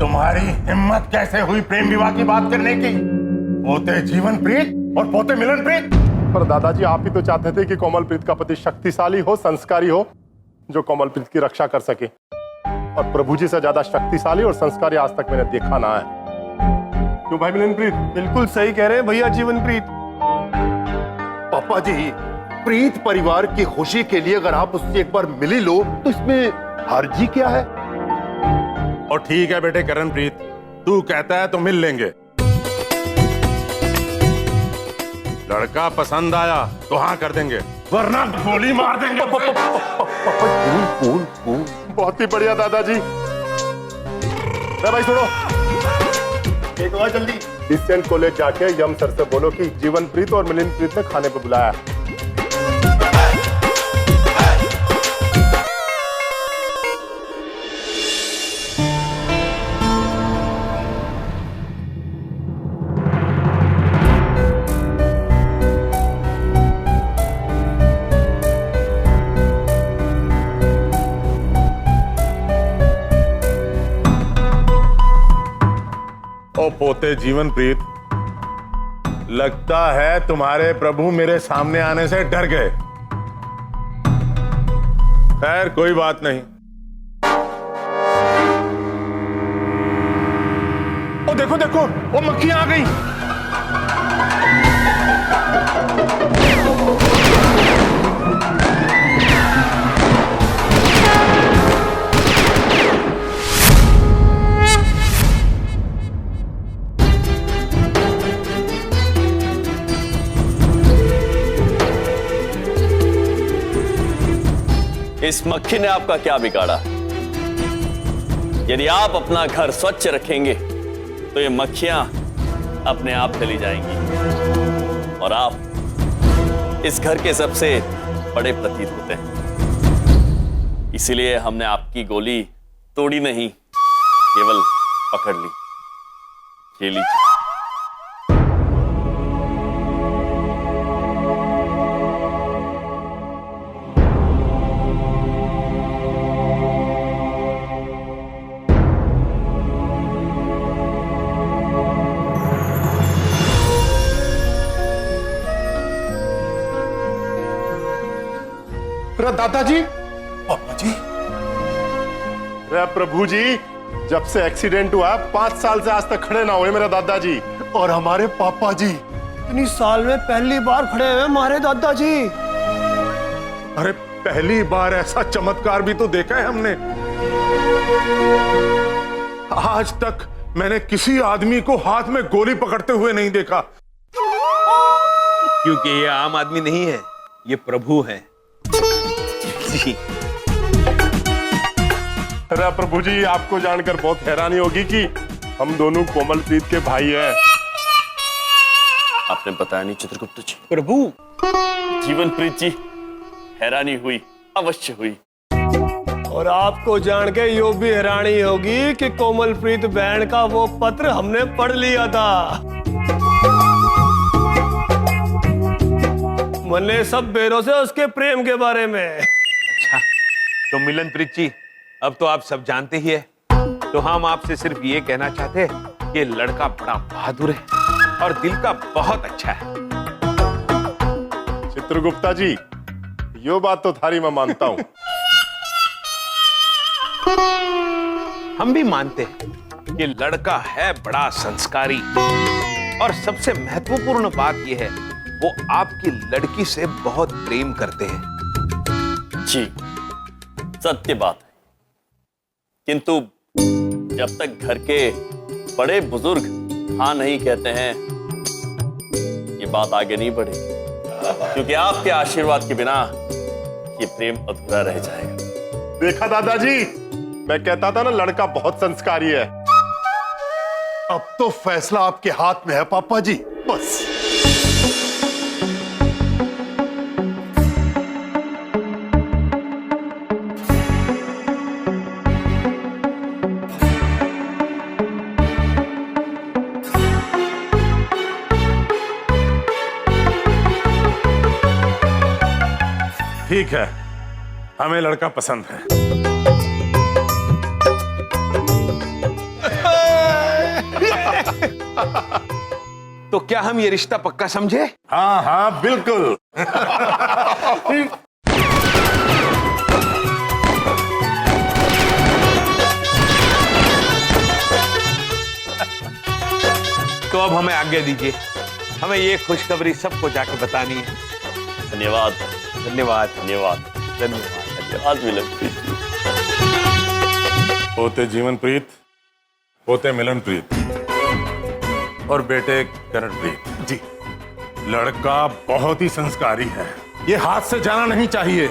तुम्हारी हिम्मत कैसे हुई प्रेम विवाह की बात करने की? पोते जीवन प्रीत और पोते मिलन प्रीत। पर दादाजी, आप ही तो चाहते थे कि कोमलप्रीत का पति शक्तिशाली हो, संस्कारी हो, जो कोमलप्रीत की रक्षा कर सके। और प्रभु जी से ज्यादा शक्तिशाली और संस्कारी आज तक मैंने देखा ना है। क्यों भाई मिलनप्रीत? बिल्कुल सही कह रहे हैं भैया जीवनप्रीत। पापा जी, प्रीत परिवार की खुशी के लिए अगर आप उससे एक बार मिली लो तो इसमें हर्जी क्या है? और ठीक है बेटे करणप्रीत, तू कहता है तो मिल लेंगे। लड़का पसंद आया तो हाँ कर देंगे, वरना गोली मार देंगे। बहुत ही बढ़िया दादाजी। भाई सुनो, एक बार जल्दी डिस्टेंट कॉलेज जाके यम सर से बोलो कि जीवनप्रीत और मिलनप्रीत ने खाने पे बुलाया। ओ पोते जीवन प्रीत, लगता है तुम्हारे प्रभु मेरे सामने आने से डर गए। खैर कोई बात नहीं। ओ देखो देखो, वो मक्खियां आ गई। इस मक्खी ने आपका क्या बिगाड़ा? यदि आप अपना घर स्वच्छ रखेंगे तो ये मक्खियां अपने आप चली जाएंगी और आप इस घर के सबसे बड़े प्रतीत होते हैं। इसीलिए हमने आपकी गोली तोड़ी नहीं, केवल पकड़ ली। ये लीजिए। दादाजी, पापा जी, रे प्रभु जी, जब से एक्सीडेंट हुआ 5 साल से आज तक खड़े ना हुए मेरे दादाजी। और हमारे पापा जी इतनी साल में पहली बार खड़े हुए हमारे दादाजी। अरे पहली बार ऐसा चमत्कार भी तो देखा है हमने। आज तक मैंने किसी आदमी को हाथ में गोली पकड़ते हुए नहीं देखा। क्योंकि ये आम आदमी नहीं है, ये प्रभु है। अरे प्रभु जी, आपको जानकर बहुत हैरानी होगी कि हम दोनों कोमलप्रीत के भाई हैं। आपने बताया नहीं चित्रगुप्त जी। प्रभु जीवनप्रीत जी, हैरानी हुई, अवश्य हुई। और आपको जान के यो भी हैरानी होगी कि कोमलप्रीत बहन का वो पत्र हमने पढ़ लिया था। मन्ने सब बेरों से उसके प्रेम के बारे में। अच्छा, तो मिलनप्रीत जी, अब तो आप सब जानते ही है, तो हम आपसे सिर्फ ये कहना चाहते हैं कि लड़का बड़ा बहादुर है और दिल का बहुत अच्छा है। चित्रगुप्ता जी, यो बात तो थारी मैं मानता हूं। हम भी मानते हैं कि लड़का है बड़ा संस्कारी, और सबसे महत्वपूर्ण बात यह है वो आपकी लड़की से बहुत प्रेम करते हैं। जी, सत्य बात है। किंतु जब तक घर के बड़े बुजुर्ग हाँ नहीं कहते हैं, ये बात आगे नहीं बढ़ेगी, क्योंकि आपके आशीर्वाद के बिना ये प्रेम अधूरा रह जाएगा। देखा दादाजी, मैं कहता था ना लड़का बहुत संस्कारी है। अब तो फैसला आपके हाथ में है पापा जी, बस। ठीक है, हमें लड़का पसंद है। तो क्या हम ये रिश्ता पक्का समझे? हाँ हाँ बिल्कुल। तो अब हमें आज्ञा दीजिए, हमें ये खुशखबरी सबको जाके बतानी है। धन्यवाद धन्यवाद धन्यवाद धन्यवाद। धन्यवाद मिलन प्रीत जी। पोते जीवन प्रीत, पोते मिलन प्रीत और बेटे करण प्रीत जी। लड़का बहुत ही संस्कारी है, ये हाथ से जाना नहीं चाहिए।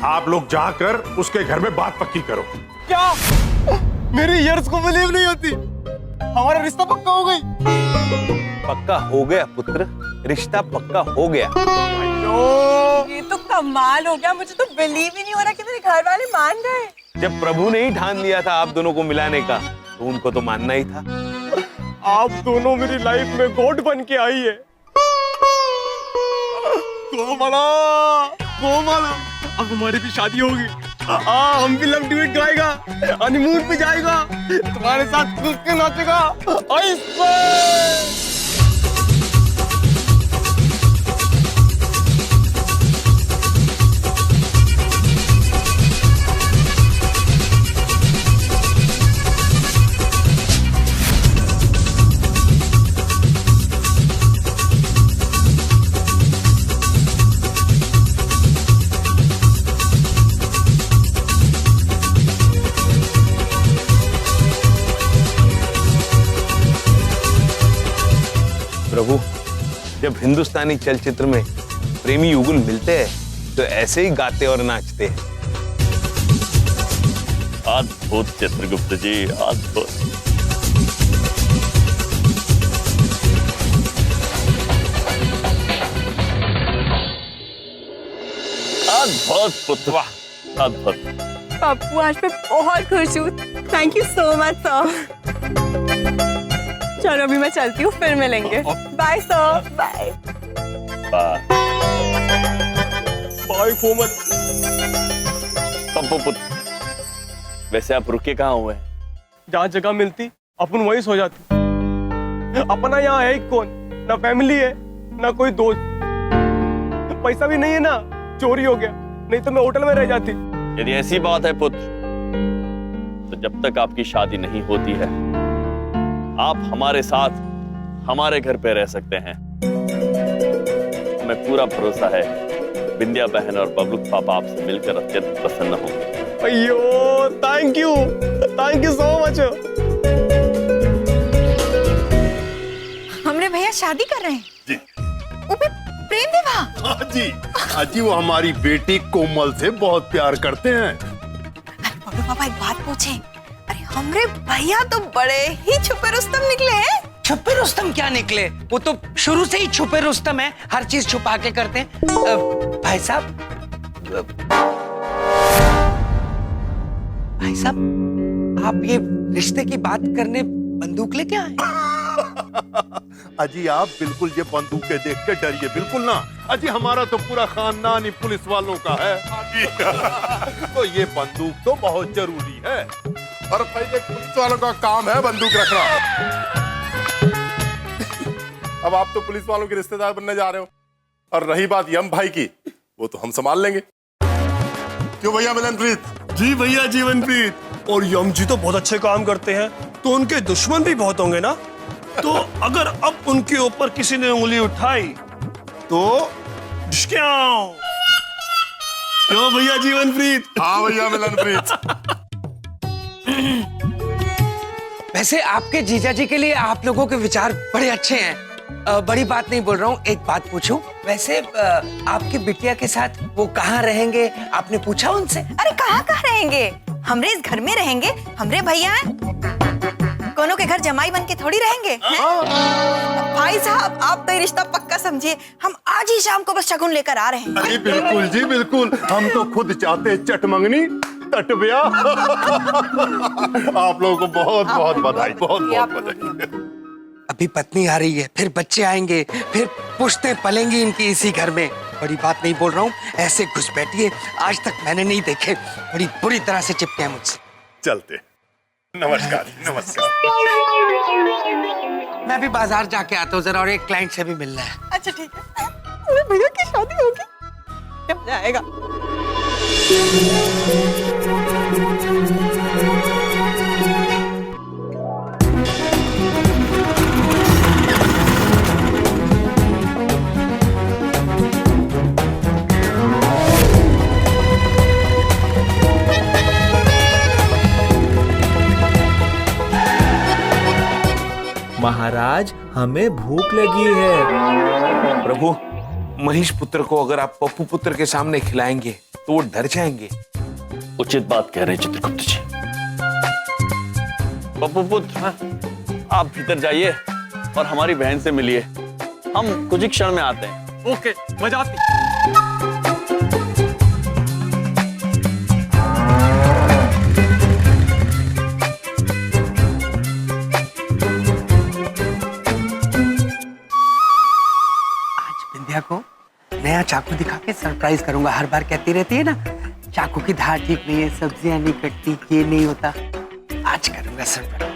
आप लोग जाकर उसके घर में बात पक्की करो। क्या मेरी ईयर्स को बिलीव नहीं होती? हमारा रिश्ता पक्का हो गई। पक्का हो गया पुत्र, रिश्ता पक्का हो गया। ये तो कमाल हो गया, मुझे तो बिलीव ही नहीं हो रहा कि मेरे घर वाले मान गए। जब प्रभु ने ही ठान लिया था आप दोनों को मिलाने का, तो उनको तो मानना ही था। आप दोनों मेरी लाइफ में गॉड बन के आई है। कोमला, कोमला, अब हमारी भी शादी होगी। हम भी लव डुएट गाएगा, हनीमून पे जाएगा, तुम्हारे साथ खुश के नाचेगा। प्रभु, जब हिंदुस्तानी चलचित्र में प्रेमी युगल मिलते हैं तो ऐसे ही गाते और नाचते हैं। अद्भुत चित्रगुप्त जी, अद्भुत। अद्भुत पुत्र, अद्भुत। पप्पू, आज मैं बहुत खुश हूँ। Thank you so much sir. चलो अभी मैं चलती हूँ, फिर मिलेंगे। Bye sir, bye. Bye Komal. Pappu पुत्र, वैसे आप रुके कहाँ हुए हैं? जहाँ जगह मिलती अपन वहीं सो जाती। अपना यहाँ है ही कौन? ना फैमिली है, ना कोई दोस्त। पैसा भी नहीं है ना, चोरी हो गया, नहीं तो मैं होटल में रह जाती। यदि ऐसी बात है पुत्र, तो जब तक आपकी शादी नहीं होती है, आप हमारे साथ हमारे घर पे रह सकते हैं। हमें पूरा भरोसा है विंध्या बहन और बबलू पापा आपसे मिलकर अत्यंत प्रसन्न होंगे। अयो, थैंक यू सो मच। हमरे भैया शादी कर रहे हैं जी। वो भी प्रेम विवाह। हाँ जी, हाँ जी, वो हमारी बेटी कोमल से बहुत प्यार करते हैं। अरे बबलू पापा, एक बात पूछे? अरे हमरे भैया तो बड़े ही छुपे रुस्तम निकले हैं। छुपे रुस्तम क्या निकले? वो तो शुरू से ही छुपे रुस्तम है, हर चीज छुपा के करते हैं। भाई साहब, आप ये रिश्ते की बात करने बंदूक लेके आए? अजी आप बिल्कुल ये बंदूकें देख के डरिए बिल्कुल ना। अजी हमारा तो पूरा खानदान ही पुलिस वालों का है। तो ये बंदूक तो बहुत जरूरी है। और भाई देख, पुलिस वालों का काम है बंदूक रखना। अब आप तो पुलिस वालों के रिश्तेदार बनने जा रहे हो, और रही बात यम भाई की, वो तो हम संभाल लेंगे। क्यों भैया मिलनप्रीत? जी भैया जीवनप्रीत। और यम जी तो बहुत अच्छे काम करते हैं, तो उनके दुश्मन भी बहुत होंगे ना। तो अगर अब उनके ऊपर किसी ने उंगली उठाई तो क्यों भैया जीवनप्रीत? हाँ भैया मिलनप्रीत। वैसे आपके जीजा जी के लिए आप लोगों के विचार बड़े अच्छे हैं। बड़ी बात नहीं बोल रहा हूँ, एक बात पूछूं? वैसे आपकी बिटिया के साथ वो कहाँ रहेंगे, आपने पूछा उनसे? अरे कहाँ रहेंगे? हमरे इस घर में रहेंगे। हमरे भैया हैं, कोनो के घर जमाई बन के थोड़ी रहेंगे। भाई साहब, आप तो ये रिश्ता पक्का समझिए। हम आज ही शाम को बस शगुन लेकर आ रहे हैं। अरे बिल्कुल जी बिल्कुल, हम तो खुद चाहते हैं चटमंगनी तट ब्याह। आप लोगों को बहुत बहुत बधाई, बहुत बहुत बधाई। अभी पत्नी आ रही है, फिर बच्चे आएंगे, फिर पुश्तें पलेंगी इनकी इसी घर में। बड़ी बात नहीं बोल रहा हूँ, ऐसे घुस बैठिए, आज तक मैंने नहीं देखे, बड़ी बुरी तरह से चिपके हैं मुझसे। चलते। नमस्कार नमस्कार। मैं भी बाजार जाके आता हूँ जरा, और एक क्लाइंट से भी मिलना है। अच्छा ठीक है, मेरे भैया की शादी होगी, जब जाएगा। महाराज, हमें भूख लगी है। प्रभु, महेश पुत्र को अगर आप पप्पू पुत्र के सामने खिलाएंगे तो वो डर जाएंगे। उचित बात कह रहे हैं चित्रगुप्त जी। पप्पू पुत्र, आप भीतर जाइए और हमारी बहन से मिलिए। हम कुछ ही क्षण में आते हैं। ओके, मजा आती। को नया चाकू दिखा के सरप्राइज करूंगा। हर बार कहती रहती है ना, चाकू की धार ठीक नहीं है, सब्जियां नहीं कटती, ये नहीं होता। आज करूंगा सरप्राइज।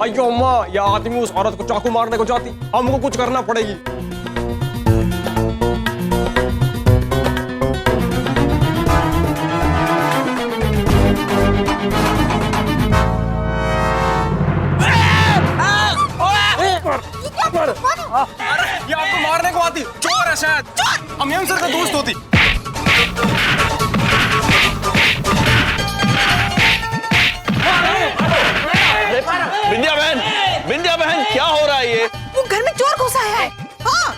अयो माँ, ये आदमी उस औरत को चाकू मारने को जाती, हमको कुछ करना पड़ेगी। ये आपको मारने को आती, चोर है शायद। हम यम सर का दोस्त होती। विंध्या बहन, क्या हो रहा है ये? वो घर में चोर घुसा है। हाँ।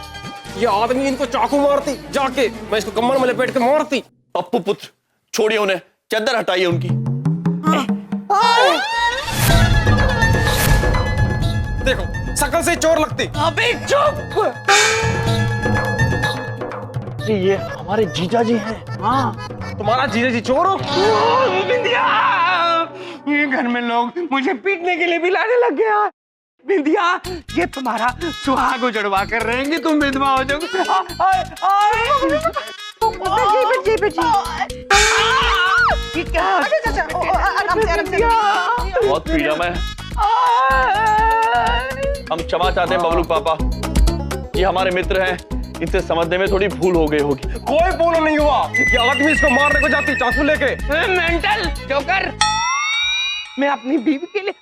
ये आदमी इनको चाकू मारती, जाके मैं इसको कमर में लपेट के मारती। पप्पू पुत्र, छोड़िए उन्हें, चादर हटाइए उनकी। देखो, शकल से चोर लगती। अबे चुप! ये हमारे जीजा जी हैं। हाँ, तुम्हारा जीजा जी चोर हो? बिंदिया! ये घर में लोग मुझे पीटने के लिए भी लाने लग गया। बिंदिया, ये तुम्हारा सुहाग उजड़वा कर रहेंगे, तुम विधवा हो जाओगे। ये क्या? आराम से, आराम से। बहुत पीड़ा में। हम क्षमा चाहते हैं बबलू पापा, ये हमारे मित्र हैं, इनसे समझने में थोड़ी भूल हो गई होगी। कोई भूल नहीं हुआ, ये आदमी इसको मारने को जाती चाकू लेके। मेंटल जोकर, मैं अपनी बीवी के लिए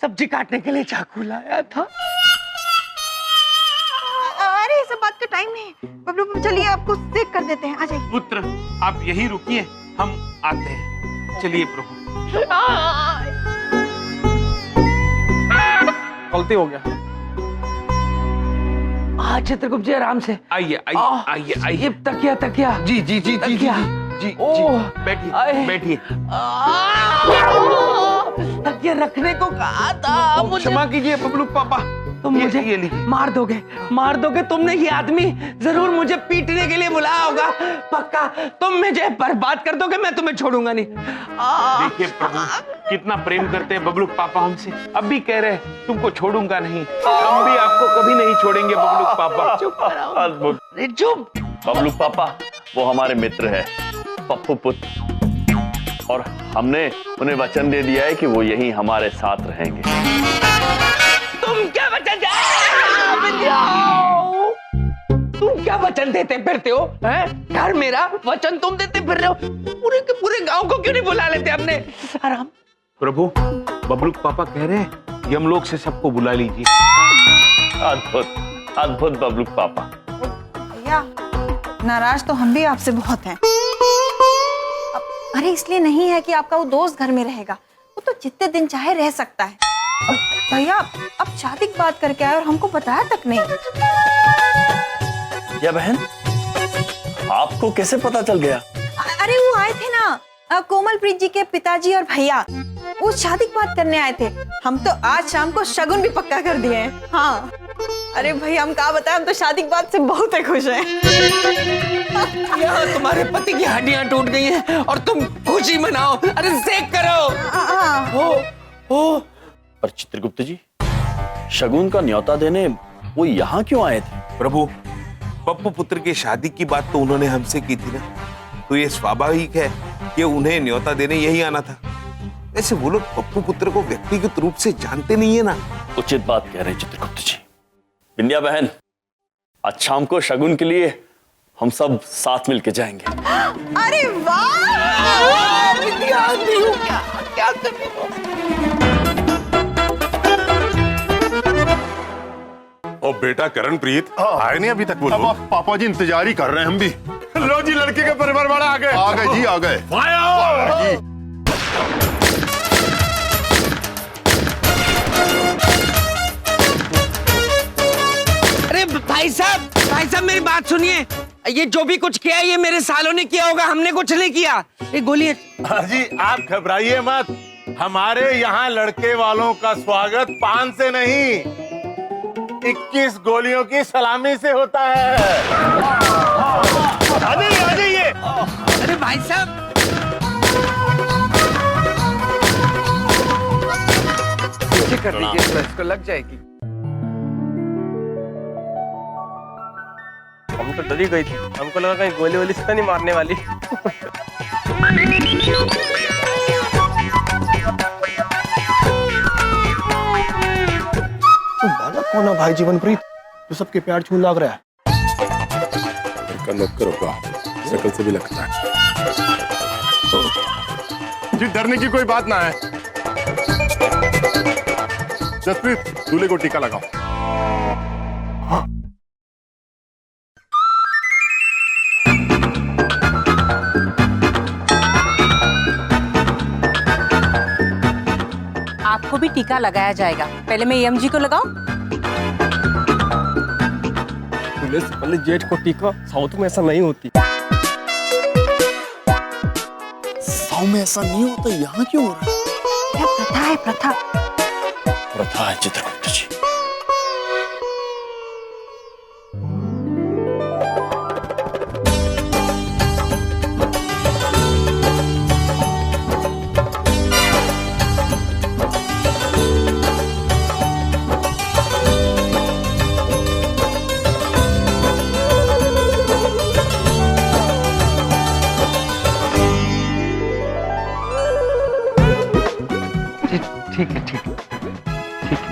सब्जी काटने के लिए चाकू लाया था। अरे ये सब बात का टाइम नहीं। बबलू, चलिए आपको सेक कर देते हैं, आ जाइए। पुत्र, आप यहीं रुकिए, हम आते हैं। चलिए प्रभु। गलती हो गया। चित्रगुप्त जी, आराम से आइए आइए आइए आइए। तकिया तकिया। जी जी जी जी जी जी ओह, बैठिए बैठिए। तकिया रखने को कहा था मुझे। क्षमा कीजिए बबलू पापा, तुम मुझे ये लीजिए। मार दोगे। तुमने ये आदमी जरूर मुझे पीटने के लिए बुलाया होगा। पक्का तुम मुझे बर्बाद कर दोगे, मैं तुम्हें छोड़ूंगा नहीं। देखिए प्रभु, कितना प्रेम करते हैं बबलू पापा हमसे। अब भी कह रहे हैं तुमको छोड़ूंगा नहीं। हम भी आपको कभी नहीं छोड़ेंगे बबलू पापा। अद्भुत। चुप। बबलू पापा, वो हमारे मित्र है पप्पू पुत्र, और हमने उन्हें वचन दे दिया है कि वो यहीं हमारे साथ रहेंगे। तुम क्या वचन तुम क्या वचन देते फिरते हो? घर मेरा, वचन तुम देते फिर रहे हो। पूरे के पूरे गांव को क्यों नहीं बुला लेते अपने? आराम। प्रभु, बबलू पापा कह रहे हैं यमलोक से सबको बुला लीजिए। अद्भुत अद्भुत बबलू पापा। भैया, नाराज तो हम भी आपसे बहुत हैं। अरे इसलिए नहीं है कि आपका वो दोस्त घर में रहेगा, वो तो जितने दिन चाहे रह सकता है। भैया, अब शादी की बात करके आए और हमको बताया तक नहीं। या बहन, आपको कैसे पता चल गया? अरे वो आए थे ना, कोमलप्रीत जी के पिताजी और भैया, वो शादी की बात करने आए थे। हम तो आज शाम को शगुन भी पक्का कर दिए हैं। हाँ, अरे भैया, हम क्या बताएं, हम तो शादी की बात से बहुत ही खुश हैं। यहाँ तुम्हारे पति की हड्डियां टूट गई हैं और तुम खुशी मनाओ। अरे सेक करो। हाँ। ओ पर चित्रगुप्त जी, शगुन का न्योता देने वो यहाँ क्यों आए थे? प्रभु, पप्पू पुत्र की शादी की बात तो उन्होंने हमसे की थी ना, तो ये स्वाभाविक है कि उन्हें न्योता देने यही आना था। ऐसे वो लोग पप्पू पुत्र को व्यक्तिगत रूप से जानते नहीं है ना। उचित बात कह रहे हैं चित्रगुप्त जी। बिंदिया बहन, आज शाम को शगुन के लिए हम सब साथ मिलके जाएंगे। अरे वाह, बिटिया आ गई हो क्या? क्या कर रही हो? ओ बेटा करणप्रीत, आए नहीं अभी तक वो लोग? अब पापा जी इंतजार ही कर रहे हैं हम भी। लो जी, लड़के के परिवार वाले आ गए। आ गए जी, आ गए। जी। अरे भाई साहब मेरी बात सुनिए। ये जो भी कुछ किया है ये मेरे सालों ने किया होगा, हमने कुछ नहीं किया। ये गोली जी आप घबराइए मत, हमारे यहाँ लड़के वालों का स्वागत पान से नहीं 21 गोलियों की सलामी से होता है। आ जाइए। अरे भाई साहब, कर दीजिए, इसको लग जाएगी। हम तो डरी गई थी, हमको लगा कहीं गोली वोली से तो नहीं मारने वाली। कौन है भाई जीवनप्रीत जो सबके प्यार छूने लग रहा है? नौकर होगा, शक्ल से भी लगता है। जी डरने की कोई बात ना है। जसप्रीत, दूल्हे को टीका लगाओ। आपको भी टीका लगाया जाएगा। पहले मैं यम जी को लगाऊं? दूल्हे से पहले जेठ को टीका, साउथ में ऐसा नहीं होती। साउथ में ऐसा नहीं होता, यहाँ क्यों हो रहा है? क्या प्रथा है? प्रथा प्रथा है चित्रगुप्त जी। ठीक है, ठीक है, ठीक है।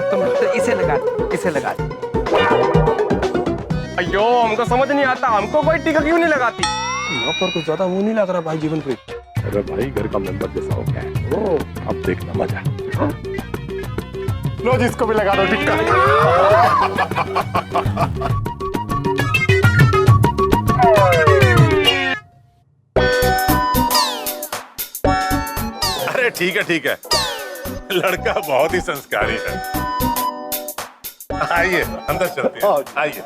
तुम इसे लगा दो। अयो, हमको समझ नहीं आता, हमको कोई टीका क्यों नहीं लगाती? नौकर को ज्यादा मुंह नहीं लग रहा भाई जीवनप्रीत। अरे भाई घर का मेंबर जैसा हो गया है। ओ, अब देखना मजा। लो जिसको भी लगा दो टिक्का। अरे ठीक है, लड़का बहुत ही संस्कारी है। आइए अंदर चलते हैं। आइए।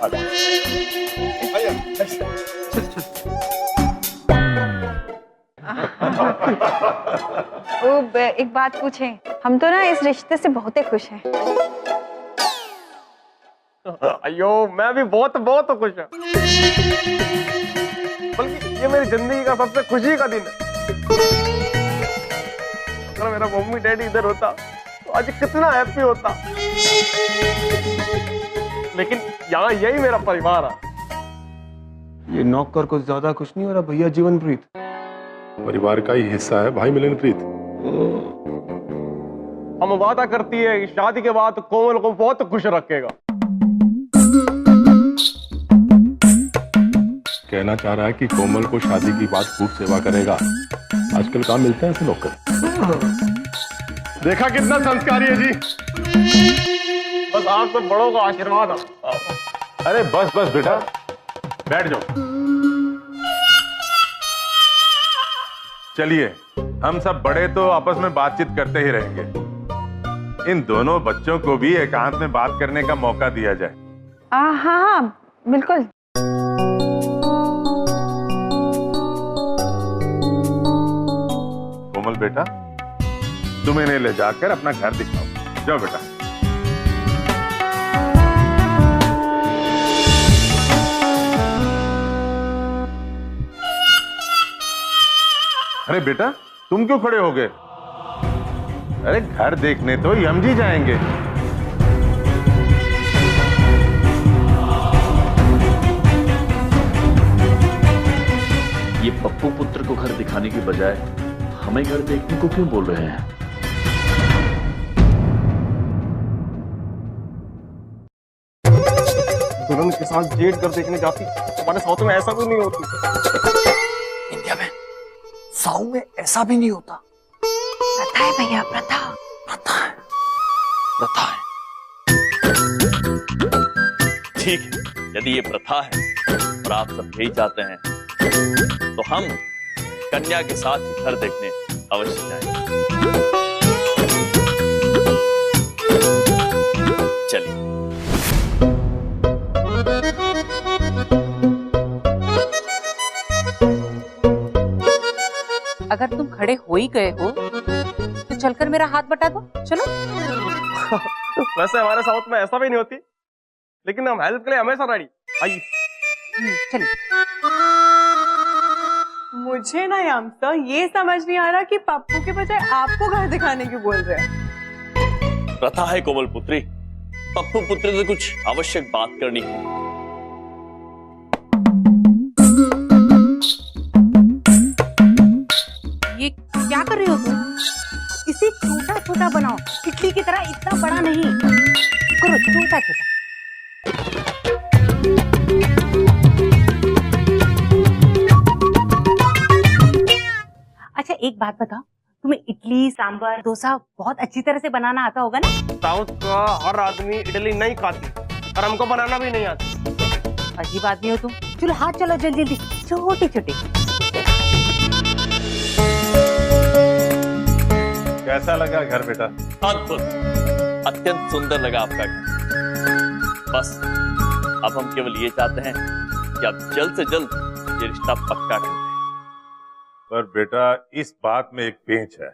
एक बात पूछें, हम तो ना इस रिश्ते से बहुत ही खुश हैं। अयो, मैं भी बहुत खुश हूँ। बल्कि ये मेरी जिंदगी का सबसे खुशी का दिन है। अगर मेरा मम्मी डैडी इधर होता तो आज कितना हैप्पी होता। लेकिन यहाँ यही मेरा परिवार है। ये नौकर को ज्यादा खुश नहीं हो रहा भैया जीवनप्रीत? परिवार का ही हिस्सा है भाई मिलनप्रीत। हम वादा करती है कि शादी के बाद कोमल को बहुत खुश रखेगा। कहना चाह रहा है कि कोमल को शादी की बात खूब सेवा करेगा। आजकल कहाँ मिलते हैं ऐसे नौकर? देखा कितना संस्कारी है जी। बस आप तो बड़ों का आशीर्वाद है। अरे बस बेटा, बैठ जाओ। चलिए, हम सब बड़े तो आपस में बातचीत करते ही रहेंगे। इन दोनों बच्चों को भी एकांत में बात करने का मौका दिया जाए। हाँ, बिल्कुल। कोमल बेटा, तुम इन्हें ले जाकर अपना घर दिखाओ। जाओ बेटा। अरे बेटा, तुम क्यों खड़े हो गए? अरे घर देखने तो यम जी जाएंगे। ये पप्पू पुत्र को घर दिखाने की बजाय हमें घर देखने को क्यों बोल रहे हैं? दुल्हन के साथ जेठ घर देखने जाती, हमारे साउथ में ऐसा भी नहीं होती। इंडिया में साउथ में ऐसा भी नहीं होता। प्रथा है भैया, प्रथा। प्रथा है, प्रथा है। ठीक है, यदि ये प्रथा है और आप सब यही चाहते हैं तो हम कन्या के साथ ही घर देखने अवश्य जाएंगे। चलिए। अगर तुम खड़े हो ही गए हो तो चलकर मेरा हाथ बटा दो, चलो। वैसे हमारे साउथ में ऐसा भी नहीं होती, लेकिन हम हेल्प के लिए हमेशा रेडी। आइए। चलिए। मुझे ना यामसा ये समझ नहीं आ रहा कि पप्पू के बजाय आपको घर दिखाने की बोल रहे हैं। प्रथा है कोमल पुत्री, पप्पू पुत्र से कुछ आवश्यक बात करनी है। ये क्या कर रही हो तुम? इसे छोटा छोटा बनाओ, इडली की तरह इतना बड़ा नहीं करो, छोटा छोटा। अच्छा एक बात बताओ, तुम्हें इडली सांभर डोसा बहुत अच्छी तरह से बनाना आता होगा ना? साउथ का हर आदमी इडली नहीं खाती और हमको बनाना भी नहीं आता। अजीब आदमी हो तुम। चलो हाथ चलो जल्दी जल्दी, छोटे छोटे। कैसा लगा घर बेटा? अद्भुत, अत्यंत सुंदर लगा आपका घर। बस अब हम केवल ये चाहते हैं कि आप जल्द से जल्द ये रिश्ता पक्का कर दें। पर बेटा इस बात में एक पेंच है।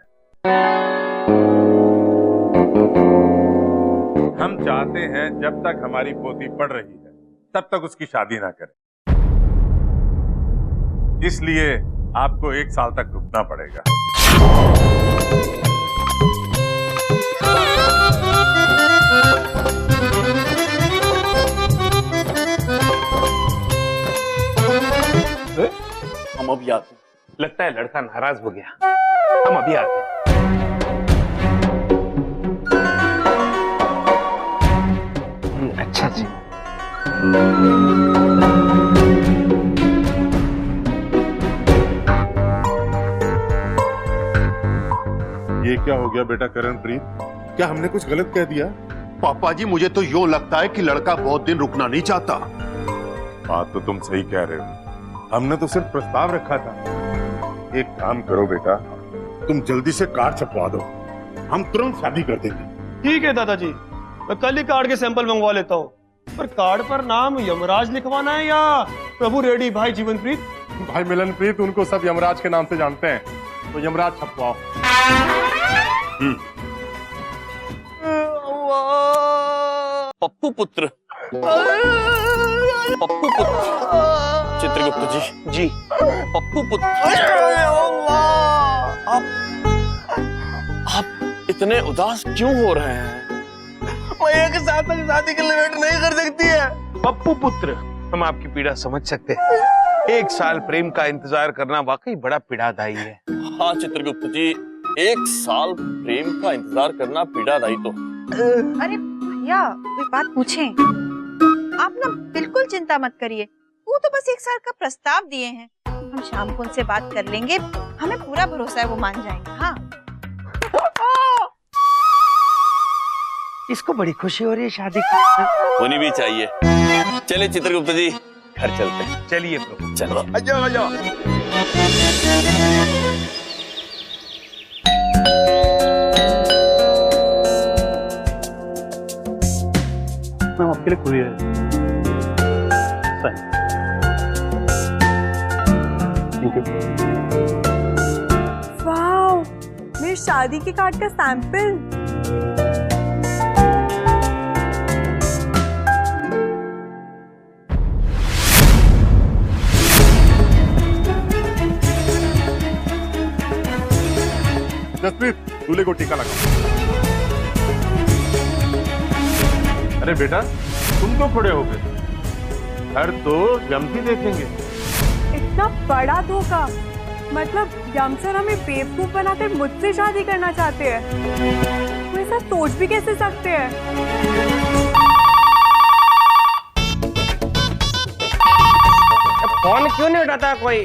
हम चाहते हैं जब तक हमारी पोती पढ़ रही है तब तक उसकी शादी ना करें, इसलिए आपको 1 साल तक रुकना पड़ेगा। हम अभी आते हैं। लगता है लड़का नाराज हो गया, हम अभी आते हैं। अच्छा जी। ये क्या हो गया बेटा करणप्रीत? क्या हमने कुछ गलत कह दिया? पापा जी मुझे तो यूं लगता है कि लड़का बहुत दिन रुकना नहीं चाहता। बात तो तुम सही कह रहे हो, हमने तो सिर्फ प्रस्ताव रखा था। एक काम करो बेटा, तुम जल्दी से कार्ड छपवा दो, हम तुरंत शादी कर देंगे। ठीक है दादाजी, मैं कल ही कार्ड के सैंपल मंगवा लेता हूँ। पर कार्ड पर नाम यमराज लिखवाना है या प्रभु रेड्डी भाई जीवनप्रीत? भाई मिलनप्रीत उनको सब यमराज के नाम से जानते हैं, तो यमराज छपवाओ। पप्पू पुत्र, पप्पू पुत्र, चित्रगुप्त जी जी, पप्पू पुत्र। आप इतने उदास क्यों हो रहे हैं? मैं एक साथ तक शादी के लिए वेट नहीं कर सकती है। पप्पू पुत्र, हम आपकी पीड़ा समझ सकते हैं। 1 साल प्रेम का इंतजार करना वाकई बड़ा पीड़ादायी है। हाँ चित्रगुप्त जी, 1 साल प्रेम का इंतजार करना पीड़ादायी तो। अरे भैया कोई बात पूछें? आप ना बिल्कुल चिंता मत करिए, वो तो बस 1 साल का प्रस्ताव दिए हैं। हम शाम को उनसे बात कर लेंगे, हमें पूरा भरोसा है वो मान जाएंगे। हाँ इसको बड़ी खुशी हो रही है शादी की। होनी भी चाहिए। चलिए चित्रगुप्त जी, घर चलते हैं। चलिए प्रभु, चलो। आजा आजा। मैम आपके लिए कुरियर है। Thank you. वाओ, मेरी शादी के कार्ड का सैंपल। जसप्रीत दूल्हे को टीका लगा। अरे बेटा तुम तो खड़े हो गए, घर तो जमती देखेंगे। इतना बड़ा धोखा, मतलब यम सर हमें बेवकूफ बनाकर मुझसे शादी करना चाहते हैं। वो ऐसा सोच भी कैसे सकते हैं? फोन क्यों नहीं उठाता कोई?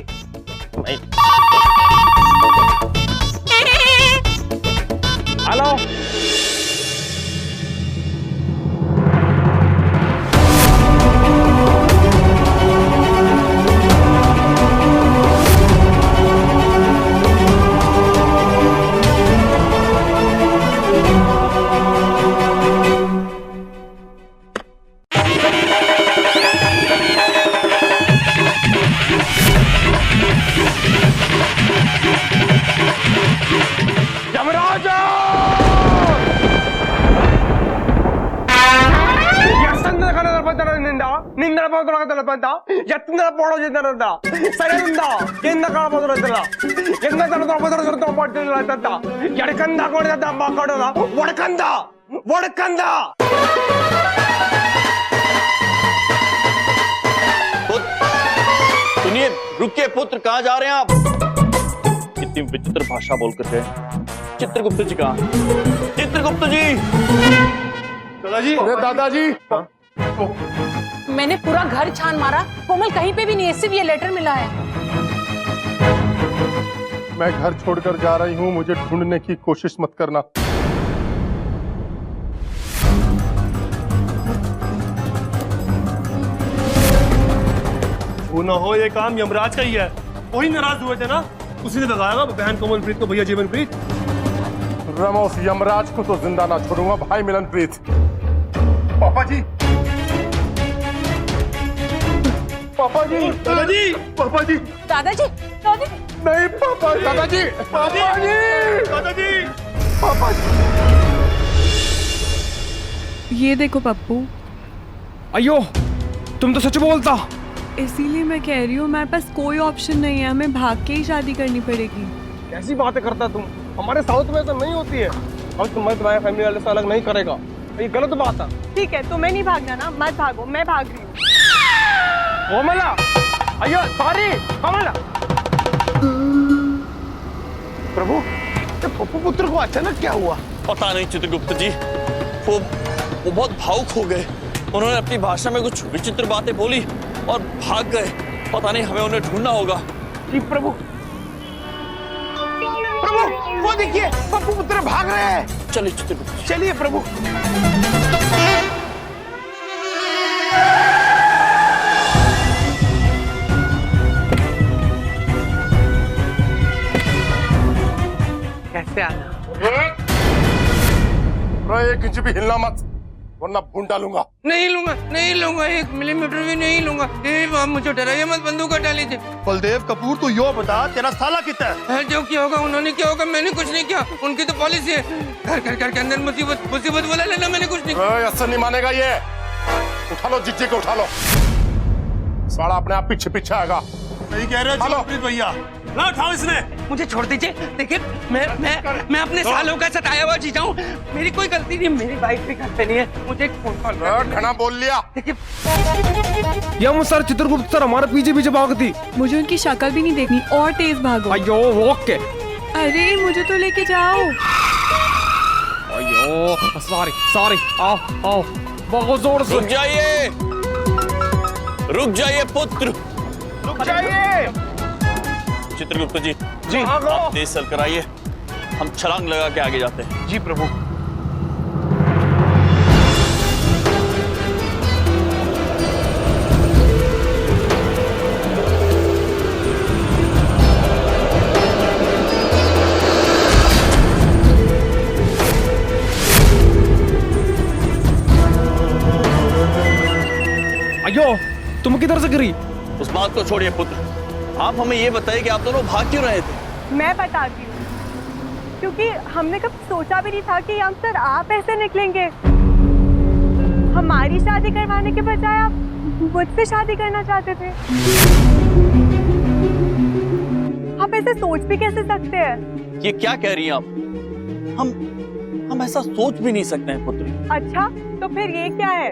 हेलो, ಯಮರಾಜ! ಎಷ್ಟಂದ ಕನ್ನಡ ಬಂದ ನಿಂದ ಬಂದ ಎತ್ತಿನ ಪೋಡೋ ಜಿಂದ ಸರಿಯಿಂದ ಎಂದ ಕಾಣಬೋದಿಲ್ಲ ಎಂದ ತನಕ ಮಾಡ್ತಿಲ್ಲ ಅಂತ ಎಡಕಂದ ಕೊಡದ ಮಾತಾಡೋದ ಒಡಕಂದ ಒಡಕಂದ. सुनिए, रुकिए पुत्र, कहाँ जा रहे हैं आप? कितनी विचित्र भाषा बोल कर गए। चित्रगुप्त जी कहाँ? चित्रगुप्त जी! दादाजी, अरे दादाजी! मैंने पूरा घर छान मारा, कोमल कहीं पे भी नहीं है, सिर्फ ये लेटर मिला है। मैं घर छोड़कर जा रही हूँ, मुझे ढूंढने की कोशिश मत करना। वो ना हो, ये काम यमराज का ही है। वही नाराज हुए थे ना, उसी ने लगाया बहन कोमलप्रीत को भैया जीवनप्रीत। रमा, उस यमराज को तो जिंदा ना छोड़ूंगा भाई मिलनप्रीत। पापा जी, पापा जी, दादाजी, पापा जी, दादाजी, दादाजी, नहीं पापा, दादाजी, पापा जी, दादाजी, पापा जी। ये देखो पप्पू, अयो तुम तो सच बोलता। इसीलिए मैं कह रही हूँ मेरे पास कोई ऑप्शन नहीं है, हमें भाग के ही शादी करनी पड़ेगी। कैसी बातें करता तुम? हमारे साउथ में तो नहीं होती है। और तुम्हारे फैमिली वाले से अलग नहीं करेगा, ये गलत बात है। ठीक है, तुम्हें नहीं भागना ना, मत भागो, मैं भाग रही हूँ। कोमला, अयो सॉरी कोमला। प्रभु, ये पप्पू पुत्र को अचानक क्या हुआ? पता नहीं चित्रगुप्त जी, वो बहुत भावुक हो गए। उन्होंने अपनी भाषा में कुछ विचित्र बातें बोली और भाग गए। पता नहीं, हमें उन्हें ढूंढना होगा। जी प्रभु, प्रभु वो देखिए, पप्पू पुत्र भाग रहे हैं। चलिए चित्रगुप्त जी। चलिए प्रभु। कैसे आना? एक इंच भी हिलना मत, वरना भून डालूंगा। नहीं लूंगा, नहीं लूंगा, 1 मिलीमीटर भी नहीं लूंगा। आप मुझे डराइए मत, बंदूक हटा लीजिए। बलदेव कपूर, तू यो बता, तेरा साला कितना है? जो किया होगा उन्होंने किया होगा, मैंने कुछ नहीं किया। उनकी तो पॉलिसी है, घर के अंदर मुसीबत मुसीबत बोला लेना, मैंने कुछ नहीं किया। ऐसा नहीं मानेगा ये। उठा लो जिज्जे को, उठा लो। साला अपने आप पीछे पीछे आएगा। सही कह रहे हो जीवनप्रीत भैया। ना उठाओ इसने। मुझे छोड़ दीजिए। देखिए, मैं अपने सालों का सताया हुआ जीता हूँ। मेरी कोई गलती नहीं, मेरी वाइफ भी घर पे नहीं है। मुझे एक फोन कॉल कर। घना बोल लिया। यम सर, चित्रगुप्त सर हमारे पीछे पीछे भागती। मुझे उनकी शक्ल भी नहीं देखनी, और तेज भागो। अयो ओके। अरे मुझे तो लेके जाओ। अयो सॉरी सॉरी, आओ आओ, बहुत जोर से। रुक जाइए पुत्र, रुक जाइए। चित्रगुप्त जी, जी आप तेज चल कर आइए, हम छलांग लगा के आगे जाते हैं। जी प्रभु। अयो तुम किधर से गिरी? उस बात को छोड़िए पुत्र, आप हमें ये बताइए कि आप दोनों भाग क्यों रहे थे? मैं बताती हूँ, क्योंकि हमने कब सोचा भी नहीं था कि हम सर आप ऐसे निकलेंगे। हमारी शादी करवाने के बजाय आप मुझसे शादी करना चाहते थे। आप ऐसे सोच भी कैसे सकते हैं? ये क्या कह रही हैं आप? हम ऐसा सोच भी नहीं सकते हैं पुत्री। अच्छा, तो फिर ये क्या है?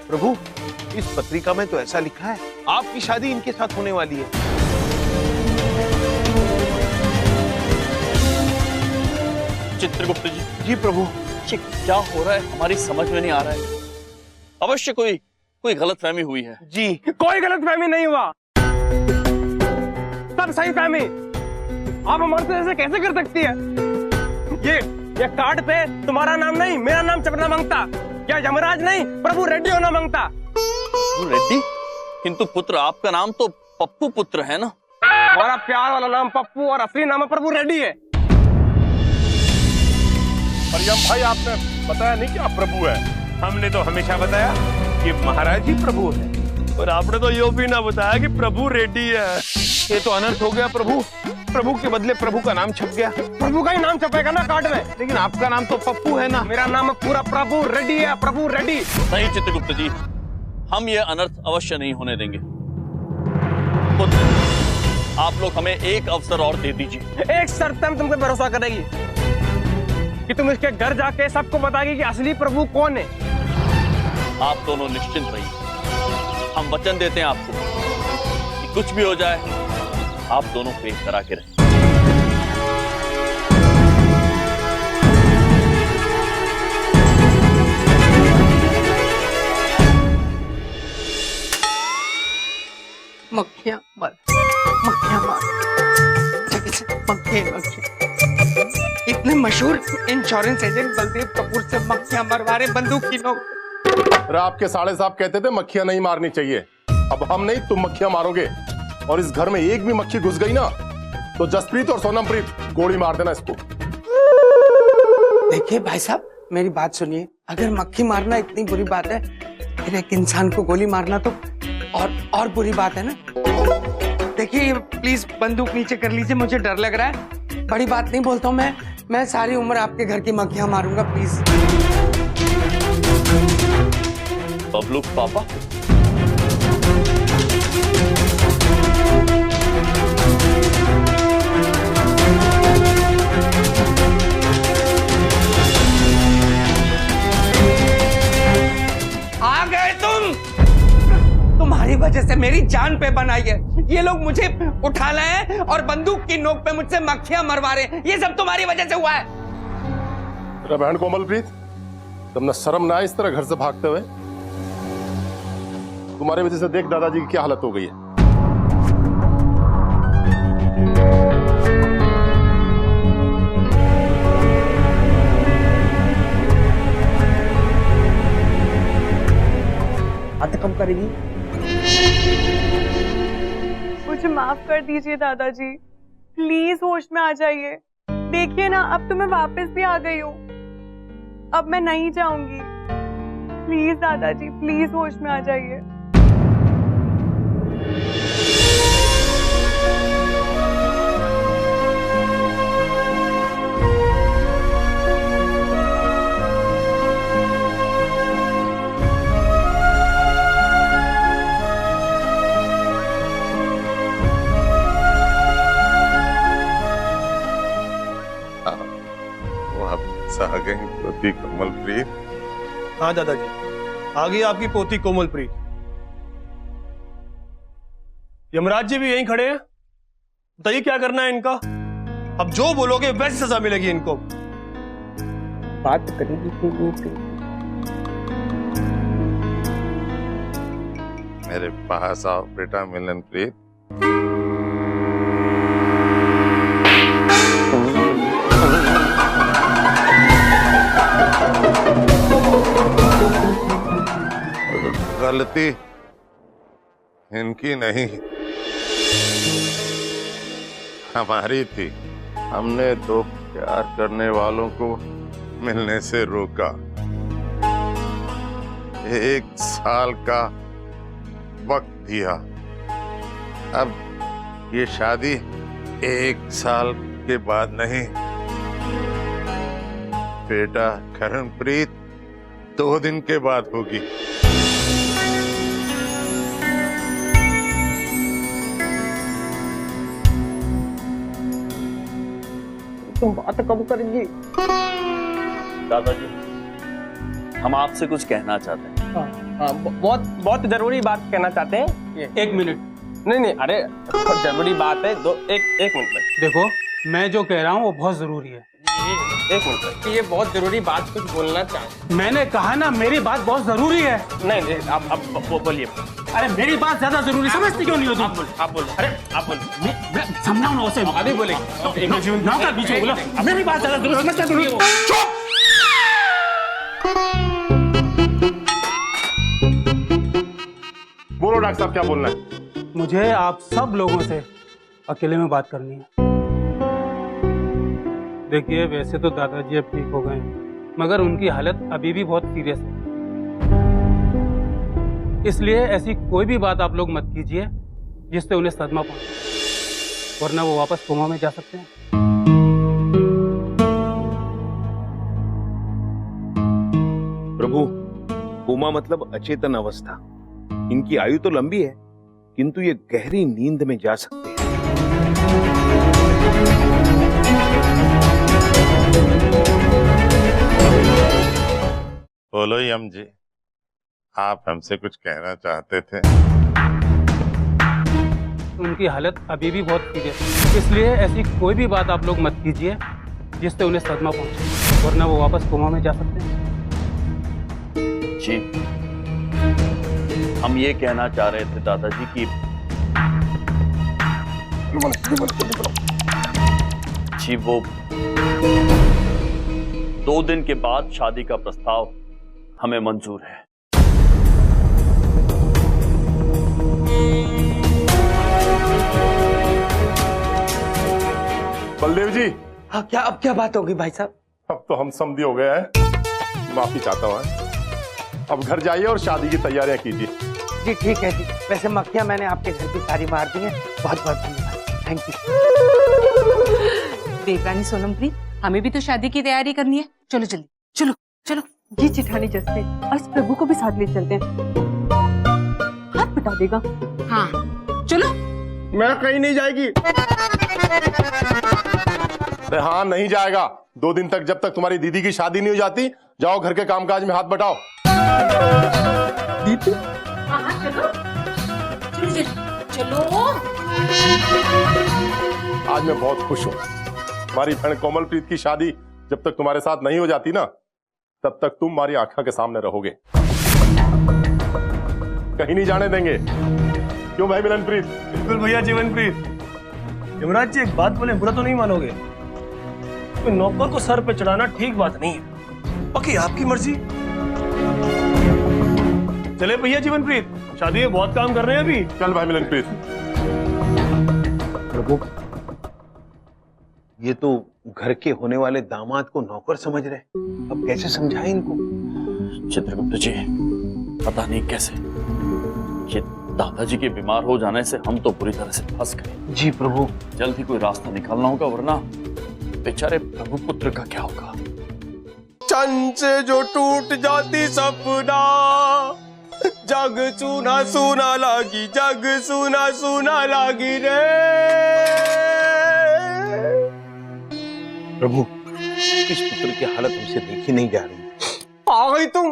प्रभु, इस पत्रिका में तो ऐसा लिखा है आपकी शादी इनके साथ होने वाली है। चित्रगुप्त जी, जी प्रभु। ये क्या हो रहा है, हमारी समझ में नहीं आ रहा है। अवश्य कोई गलतफहमी हुई है। जी, कोई गलतफहमी नहीं हुआ, सब सही फहमी। आप हमारे से ऐसे कैसे कर सकती है? ये कार्ड पे तुम्हारा नाम नहीं, मेरा नाम छपना मांगता, या यमराज नहीं, प्रभु रेड्डी होना मांगता। प्रभु रेड्डी? किंतु पुत्र, आपका नाम तो पप्पू पुत्र है ना? हमारा प्यार वाला नाम पप्पू और असली नाम प्रभु रेड्डी है। परियम भाई, आपने बताया नहीं कि आप प्रभु है। हमने तो हमेशा बताया कि महाराज ही प्रभु है। और आपने तो यो भी ना बताया कि प्रभु रेड्डी है। ये तो अनर्थ हो गया प्रभु। प्रभु के बदले प्रभु का नाम छप गया। प्रभु का ही नाम छपेगा ना कार्ड में। लेकिन आपका नाम तो पप्पू है ना। मेरा नाम पूरा प्रभु रेड्डी है, प्रभु रेड्डी। नहीं चित्रगुप्त जी, हम ये अनर्थ अवश्य नहीं होने देंगे। पुत्र, आप लोग हमें एक अवसर और दे दीजिए। एक शर्त हम तुमसे भरोसा करेगी कि तुम इसके घर जाके सबको बताएगी कि असली प्रभु कौन है। आप दोनों निश्चिंत रहिए, हम वचन देते हैं आपको कि कुछ भी हो जाए आप दोनों को एक करा के रहें। मक्खियां मार, मक्खियां। इतने मशहूर इंश्योरेंस एजेंट बलदेव कपूर से मक्खियां मरवा रहे बंदूक की नोक। अरे आपके साले साहब कहते थे मक्खियां नहीं मारनी चाहिए। अब हम नहीं, तुम मक्खियां मारोगे। और इस घर में एक भी मक्खी घुस गई ना तो जसप्रीत और सोनमप्रीत गोली मार देना इसको। देखिए भाई साहब, मेरी बात सुनिए। अगर मक्खी मारना इतनी बुरी बात है, फिर एक इंसान को गोली मारना तो और बुरी बात है ना। देखिए प्लीज बंदूक नीचे कर लीजिए, मुझे डर लग रहा है। बड़ी बात नहीं बोलता हूँ मैं सारी उम्र आपके घर की मक्खियां मारूंगा, प्लीज। बबलू पापा, आ गए तुम। तुम्हारी वजह से मेरी जान पे बन आई है। ये लोग मुझे उठा लाए हैं और बंदूक की नोक पे मुझसे मक्खियां मरवा रहे हैं। ये सब तुम्हारी वजह से हुआ है। तेरा बहन कोमलप्रीत, तुमने शर्म ना आए इस तरह घर से भागते हुए? तुम्हारी वजह से देख दादाजी की क्या हालत हो गई है। हाथ कम करेगी। मुझे माफ कर दीजिए दादाजी, प्लीज होश में आ जाइए। देखिए ना, अब तो मैं वापस भी आ गई हूँ। अब मैं नहीं जाऊंगी। प्लीज दादाजी, प्लीज होश में आ जाइए। आ गई पोती कोमलप्रीत। हाँ दादाजी, आ गई आपकी पोती कोमलप्रीत। यमराज जी भी यहीं खड़े हैं। बताइए क्या करना है इनका। अब जो बोलोगे वैसी सजा मिलेगी इनको। बात करेगी मेरे पास आओ बेटा मिलनप्रीत। गलती इनकी नहीं, हमारी थी। हमने दो प्यार करने वालों को मिलने से रोका। 1 साल का वक्त दिया। अब ये शादी 1 साल के बाद नहीं, बेटा करणप्रीत 2 दिन के बाद होगी। तुम बात कब करेंगी? दादाजी, हम आपसे कुछ कहना चाहते हैं। हाँ, बहुत बहुत जरूरी बात कहना चाहते हैं। एक मिनट, नहीं, अरे जरूरी बात है। एक मिनट। देखो मैं जो कह रहा हूँ वो बहुत जरूरी है। एक मिनट, ये बहुत जरूरी बात कुछ बोलना चाहते। मैंने कहा ना मेरी बात बहुत जरूरी है। नहीं, आप बोलिए। अरे मेरी बात ज्यादा जरूरी, समझते क्यों नहीं हो तुम? आप बोलो। अरे आप बोलो, मैं समझाओ ना उसे। अभी बोलेंगे। नौकर बीच में बोलो, मेरी बात ज्यादा जरूरी, समझते क्यों नहीं हो? बोलो डॉक्टर साहब, क्या बोलना है? मुझे आप सब लोगों से अकेले में बात करनी है। देखिए वैसे तो दादाजी अब ठीक हो गए हैं, मगर उनकी हालत अभी भी बहुत सीरियस है। इसलिए ऐसी कोई भी बात आप लोग मत कीजिए जिससे उन्हें सदमा पहुंचे, वरना वो वापस कोमा में जा सकते हैं। प्रभु, कोमा मतलब अचेतन अवस्था। इनकी आयु तो लंबी है, किंतु ये गहरी नींद में जा सकते हैं। बोलो यम जी, आप हमसे कुछ कहना चाहते थे? उनकी हालत अभी भी बहुत सीरियस है, इसलिए ऐसी कोई भी बात आप लोग मत कीजिए जिससे उन्हें सदमा पहुंचे, वरना वो वापस कोमा में जा सकते हैं। जी, हम ये कहना चाह रहे थे दादाजी कि जी वो 2 दिन के बाद शादी का प्रस्ताव हमें मंजूर है। बलदेव जी, हाँ क्या, अब क्या बात होगी भाई साहब? अब तो हम समझी हो गए हैं। माफी चाहता हूँ। अब घर जाइए और शादी की तैयारियां कीजिए। जी ठीक है जी। वैसे मक्खियाँ मैंने आपके घर की सारी मार दी हैं। बहुत बहुत धन्यवाद, थैंक यू। देवरानी सोनमप्रीत, हमें भी तो शादी की तैयारी करनी है। चलो जल्दी, चलो चलो। जी चिठानी जस्ती, और इस प्रभु को भी साथ ले चलते हैं, हाथ बटा देगा। हाँ चलो। मैं कहीं नहीं जाएगी। अरे हाँ, नहीं जाएगा। 2 दिन तक, जब तक तुम्हारी दीदी की शादी नहीं हो जाती, जाओ घर के कामकाज में हाथ बटाओ। दीदी, हाँ चलो चलो। आज मैं बहुत खुश हूँ। हमारी बहन कोमलप्रीत की शादी जब तक तुम्हारे साथ नहीं हो जाती ना, तब तक तुम हमारी आंखों के सामने रहोगे, कहीं नहीं जाने देंगे। क्यों भाई मिलनप्रीत? बिल्कुल भैया जीवनप्रीत। यमराज जी, एक बात बोले, बुरा तो नहीं मानोगे? कोई नौकर को सर पे चढ़ाना ठीक बात नहीं है। बाकी आपकी मर्जी। चले भैया जीवनप्रीत, शादी में बहुत काम कर रहे हैं अभी। चल भाई मिलनप्रीत। प्रभु, ये तो घर के होने वाले दामाद को नौकर समझ रहे, अब कैसे समझाएं इनको? चित्रगुप्त जी, पता नहीं कैसे ये दादाजी के बीमार हो जाने से हम तो पूरी तरह से फंस गए। जी प्रभु, जल्द ही कोई रास्ता निकालना होगा, वरना बेचारे प्रभु पुत्र का क्या होगा? चंद से जो टूट जाती सपना, जग सुना सुना लागी, जग सुना सुना लागी रे। प्रभु, इस पुत्र की हालत हमसे देखी नहीं जा रही। आ गई तुम,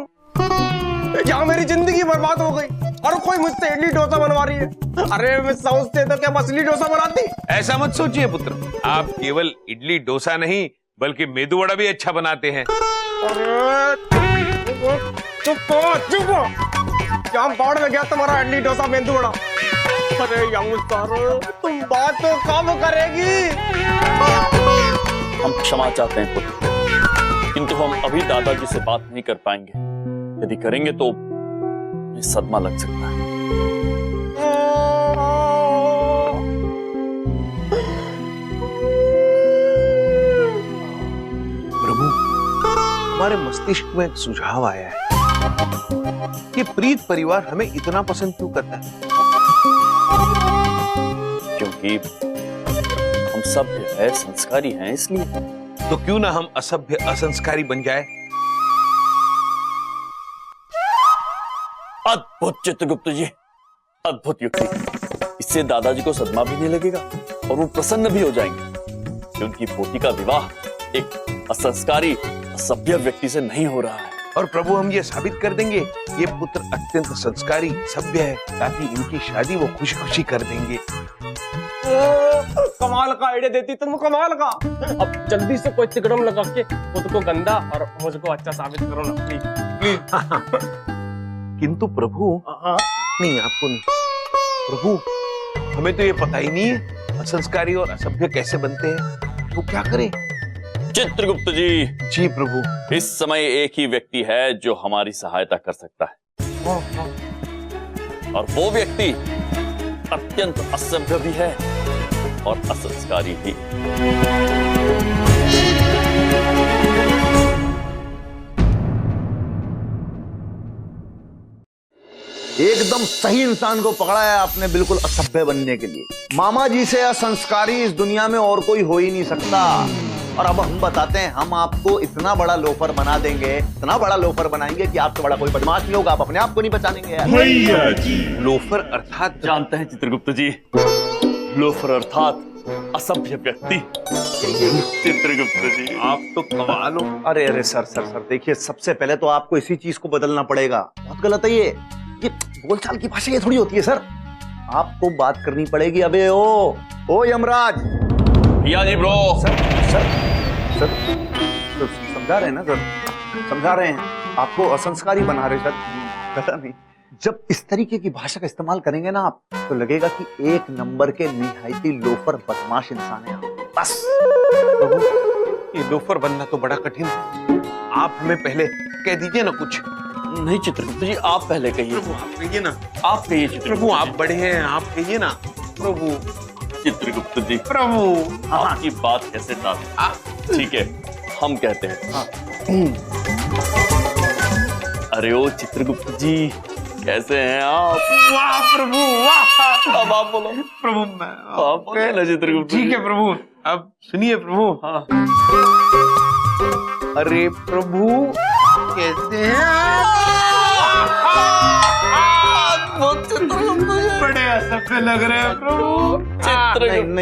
यहाँ मेरी जिंदगी बर्बाद हो गई और कोई मुझसे इडली डोसा बनवा रही है। अरे मैं सोचते तो क्या मछली डोसा बनाती। ऐसा मत सोचिए पुत्र, आप केवल इडली डोसा नहीं बल्कि मेदू वड़ा भी अच्छा बनाते हैं। चुप हो, क्या बाढ़ में गया तुम्हारा इडली डोसा मेदू वड़ा। अरे यंग तुम बात तो कब करेगी? हम क्षमा चाहते हैं पुत्र, किंतु हम अभी दादाजी से बात नहीं कर पाएंगे। यदि करेंगे तो सदमा लग सकता है। प्रभु, हमारे मस्तिष्क में एक सुझाव आया है कि प्रीत परिवार हमें इतना पसंद क्यों करता है? क्योंकि हम सभ्य है, संस्कारी हैं, इसलिए। तो क्यों ना हम असभ्य असंस्कारी बन जाए? अद्भुत चित्रगुप्त जी, अद्भुत युक्ति। इससे दादाजी को सदमा भी नहीं लगेगा और वो प्रसन्न भी हो जाएंगे। कि उनकी पोती का विवाह एक असंस्कारी, असभ्य व्यक्ति से नहीं हो रहा है। और प्रभु हम ये साबित कर देंगे ये पुत्र अत्यंत संस्कारी, सभ्य है, ताकि इनकी शादी वो खुशी खुशी कर देंगे। कमाल का आइडिया देती तुम, कमाल का। अब जल्दी से कोई तिकड़म लगा के खुद को गंदा और मुझको अच्छा साबित करो ना, प्लीज प्लीज। किंतु प्रभु नहीं, आपको नहीं प्रभु, हमें तो ये पता ही नहीं है असंस्कारी और असभ्य कैसे बनते हैं, तो क्या करें? चित्रगुप्त जी, जी प्रभु। इस समय एक ही व्यक्ति है जो हमारी सहायता कर सकता है, और वो व्यक्ति अत्यंत असभ्य भी है और असंस्कारी भी। एकदम सही इंसान को पकड़ा है आपने, बिल्कुल असभ्य बनने के लिए। मामा जी से असंस्कारी इस दुनिया में और कोई हो ही नहीं सकता। और अब हम बताते हैं, हम आपको इतना बड़ा लोफर बना देंगे, इतना बड़ा लोफर बनाएंगे कि आपसे बड़ा कोई बदमाश नहीं होगा, आप अपने आप को नहीं बचानेंगे यार। लोफर अर्थात जानते हैं चित्रगुप्त जी, लोफर अर्थात असभ्य व्यक्ति। चित्रगुप्त जी आप तो कमाल हो। अरे अरे सर सर सर देखिए, सबसे पहले तो आपको इसी चीज को बदलना पड़ेगा। बहुत गलत है ये बोलचाल की भाषा ये थोड़ी होती है सर। आपको बात करनी पड़ेगी। अबे ओ यमराज। या जी ब्रो। सर सर सर समझा रहे हैं ना सर, समझा रहे हैं। आपको असंस्कारी बना रहे सर, पता नहीं। जब इस तरीके की भाषा का इस्तेमाल करेंगे ना आप, तो लगेगा कि एक नंबर के निहायती लोफर बदमाश इंसान है आप। बस प्रभु, ये लोफर बनना तो बड़ा कठिन है। आप हमें पहले कह दीजिए ना कुछ। नहीं चित्रगुप्त जी, आप पहले कहिए। प्रभु आप कहिए ना। आप कहिए चित्रगुप्त। प्रभु आप बड़े हैं, आप कहिए ना। प्रभु चित्रगुप्त जी, प्रभु आपकी बात कैसे टालें? ठीक है, हम कहते हैं। अरे ओ चित्रगुप्त जी, कैसे हैं आप? वाह प्रभु वाह। अब आप बोलो। प्रभु आप बोले ना चित्रगुप्त जी। ठीक है प्रभु, अब सुनिए प्रभु। हाँ। अरे प्रभु कैसे हैं आप? बड़े असभ्य लग रहे हैं प्रभु।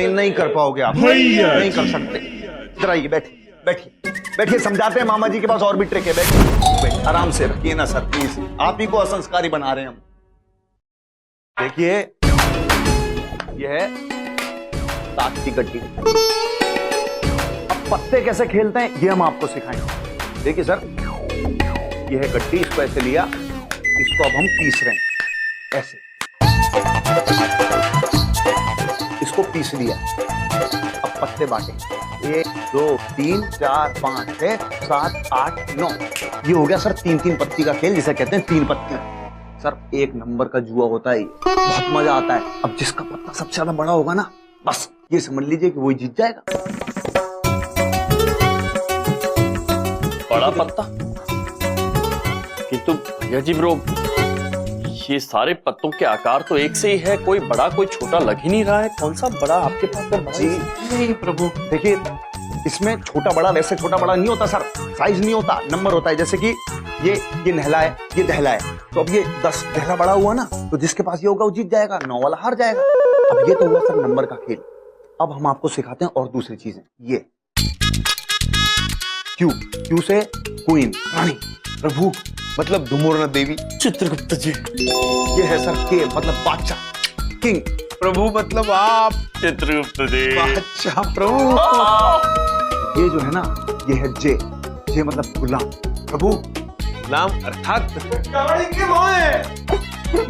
नहीं कर पाओगे आप, नहीं कर सकते। इधर आइए, बैठिए समझाते हैं। मामा जी के पास और भी ट्रिक है। बैठिए आराम से रखिए ना सर प्लीज, आप ही को असंस्कारी बना रहे हैं हम। देखिए यह है ताश की गड्डी। अब पत्ते कैसे खेलते हैं ये हम आपको सिखाएंगे। देखिए सर, यह है गड्डी, इसको ऐसे लिया, इसको अब हम पीस रहे हैं ऐसे। इसको पीस लिया, अब पत्ते बांटे। 1 2 3 4 5 6 7 8 9। ये हो गया सर 3-3 पत्ती का खेल, जिसे कहते हैं 3 पत्ती। सर एक नंबर का जुआ होता है, बहुत मजा आता है। अब जिसका पत्ता सबसे ज्यादा बड़ा होगा ना, बस ये समझ लीजिए कि वही जीत जाएगा। बड़ा पत्ता? किंतु भैया जी ब्रो, ये सारे पत्तों के आकार तो एक से ही है, कोई बड़ा कोई छोटा लग ही नहीं रहा है। कौन सा बड़ा आपके पास है? जी नहीं प्रभु, देखिए इसमें छोटा बड़ा, वैसे छोटा बड़ा नहीं होता सर, साइज नहीं होता, नंबर होता है। जैसे कि ये नहला है, ये दहला है, तो अब ये 10 दहला बड़ा हुआ ना, तो जिसके पास ये होगा वो जीत जाएगा, 9 वाला हार जाएगा। अब ये तो हुआ सर नंबर का खेल। अब हम आपको सिखाते हैं और दूसरी चीजें। ये क्यू से क्वीन, रानी। प्रभु मतलब धुमुरना देवी। चित्रगुप्त जी, ये है सर के मतलब बादशाह, किंग। प्रभु मतलब आप। चित्रगुप्त जी, बादशाह प्रभु। ये जो है ना, ये है जे मतलब गुलाम। प्रभु गुलाम अर्थात यानी की माए,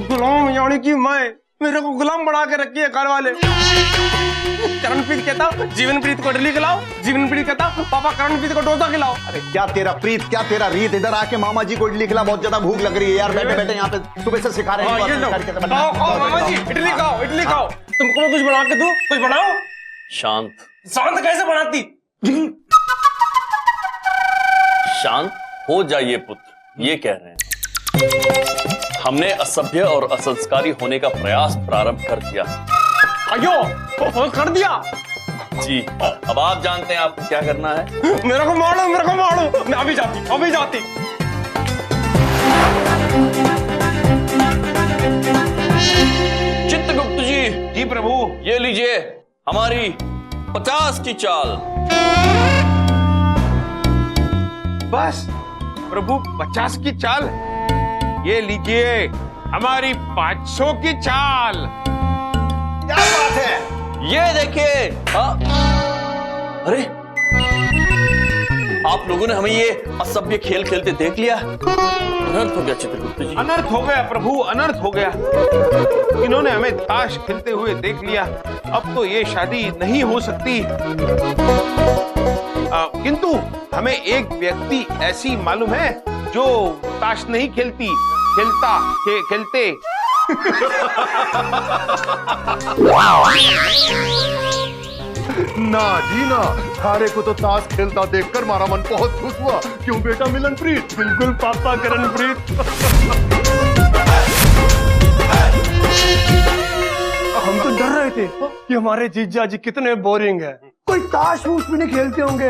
गुलाम यानी की माए मेरे को गुलाम बना के रखी है घर वाले। करणप्रीत कहता जीवनप्रीत को इडली खिलाओ, जीवनप्रीत कहता पापा करणप्रीत को डोसा खिलाओ। अरे क्या तेरा प्रीत, क्या तेरा रीत, इधर आके मामा जी को इडली खिला, बहुत ज्यादा भूख लग रही है यार। बैठे बैठे यहाँ पे सुबह से सिखा रहे हैं। मामा जी इडली खाओ, इडली खाओ। तुमको मैं कुछ बना के दूं? कुछ बनाओ। शांत कैसे बनाती? शांत हो जाइए पुत्र, ये कह रहे हैं। हमने असभ्य और असंस्कारी होने का प्रयास प्रारंभ कर दिया। अयो कर दिया जी। अब आप जानते हैं आपको क्या करना है। मेरे को मारो, मैं अभी जाती। चित्रगुप्त जी। जी प्रभु। ये लीजिए हमारी 50 की चाल। बस प्रभु 50 की चाल, ये लीजिए हमारी 500 की चाल। क्या बात है? ये देखिए। अरे आप लोगों ने हमें ये असभ्य खेल खेलते देख लिया। अनर्थ हो गया चित्रगुप्त जी। अनर्थ हो गया प्रभु, अनर्थ हो गया। इन्होंने हमें ताश खेलते हुए देख लिया। अब तो ये शादी नहीं हो सकती। किंतु हमें एक व्यक्ति ऐसी मालूम है जो ताश नहीं खेलते। ना जी ना, थारे को तो ताश खेलता देखकर हमारा मन बहुत खुश हुआ। क्यों बेटा मिलनप्रीत? बिल्कुल पापा करणप्रीत। हम तो डर रहे थे कि हमारे जीजा जी कितने बोरिंग है, कोई ताश वूश भी नहीं खेलते होंगे।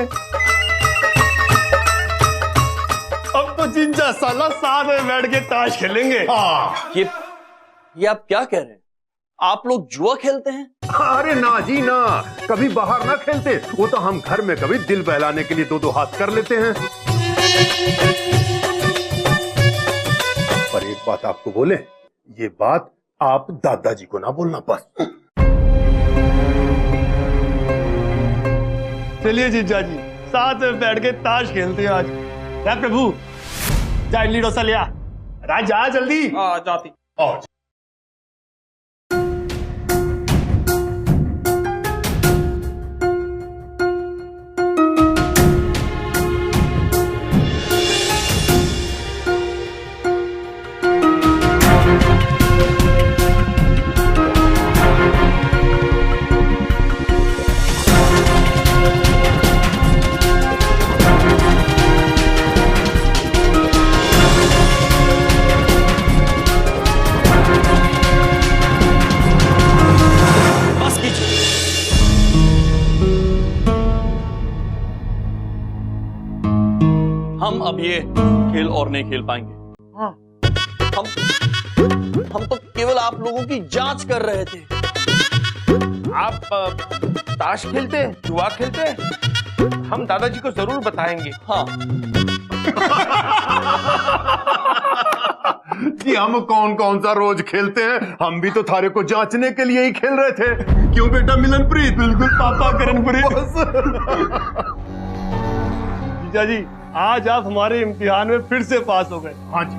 अब तो जीजा साला साथ में बैठ के ताश खेलेंगे। ये आप क्या कह रहे हैं? आप लोग जुआ खेलते हैं? अरे ना जी ना, कभी बाहर ना खेलते, वो तो हम घर में कभी दिल बहलाने के लिए दो दो हाथ कर लेते हैं। पर एक बात आपको बोले, ये बात आप दादाजी को ना बोलना बस। चलिए जीजा जी, साथ में बैठ के ताश खेलते हैं आज। क्या प्रभु, जा इडली डोसा लिया। राज जा जल्दी। जाती। हम अब ये खेल और नहीं खेल पाएंगे। हम तो केवल आप लोगों की जांच कर रहे थे। आप ताश खेलते, जुआ खेलते? हम दादाजी को जरूर बताएंगे। हाँ। जी हम कौन कौन सा रोज खेलते हैं, हम भी तो थारे को जांचने के लिए ही खेल रहे थे। क्यों बेटा मिलनप्रीत? बिल्कुल पापा करणप्रीत। जीजा जी, आज आप हमारे इम्तिहान में फिर से पास हो गए। हाँ जी।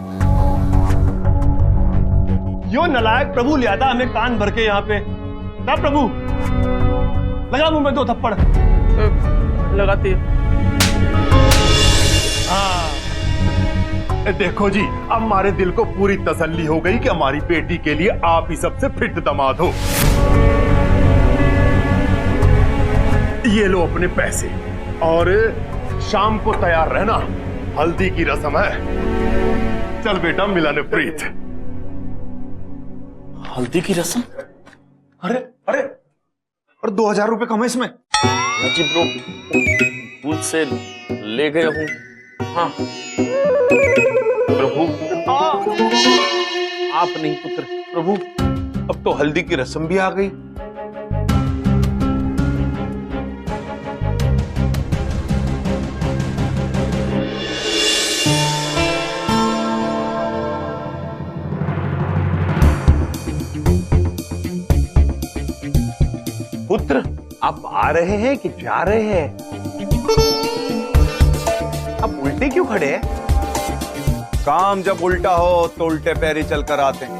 यो नलायक प्रभु लिया था हमें कान भर के यहाँ पे ना। प्रभु लगा मुंह में 2 थप्पड़। लगाती है। हाँ देखो जी, अब हमारे दिल को पूरी तसल्ली हो गई कि हमारी बेटी के लिए आप ही सबसे फिट दामाद हो। ये लो अपने पैसे और शाम को तैयार रहना, हल्दी की रस्म है। चल बेटा मिलनप्रीत। हल्दी की रस्म? अरे अरे, और 2000 रुपए कम है इसमें। जी ब्रो, दूध से ले गए हूं। हाँ प्रभु, आप नहीं पुत्र। प्रभु अब तो हल्दी की रस्म भी आ गई। पुत्र आप आ रहे हैं कि जा रहे हैं? आप उल्टे क्यों खड़े हैं? काम जब उल्टा हो तो उल्टे पैर ही चलकर आते हैं।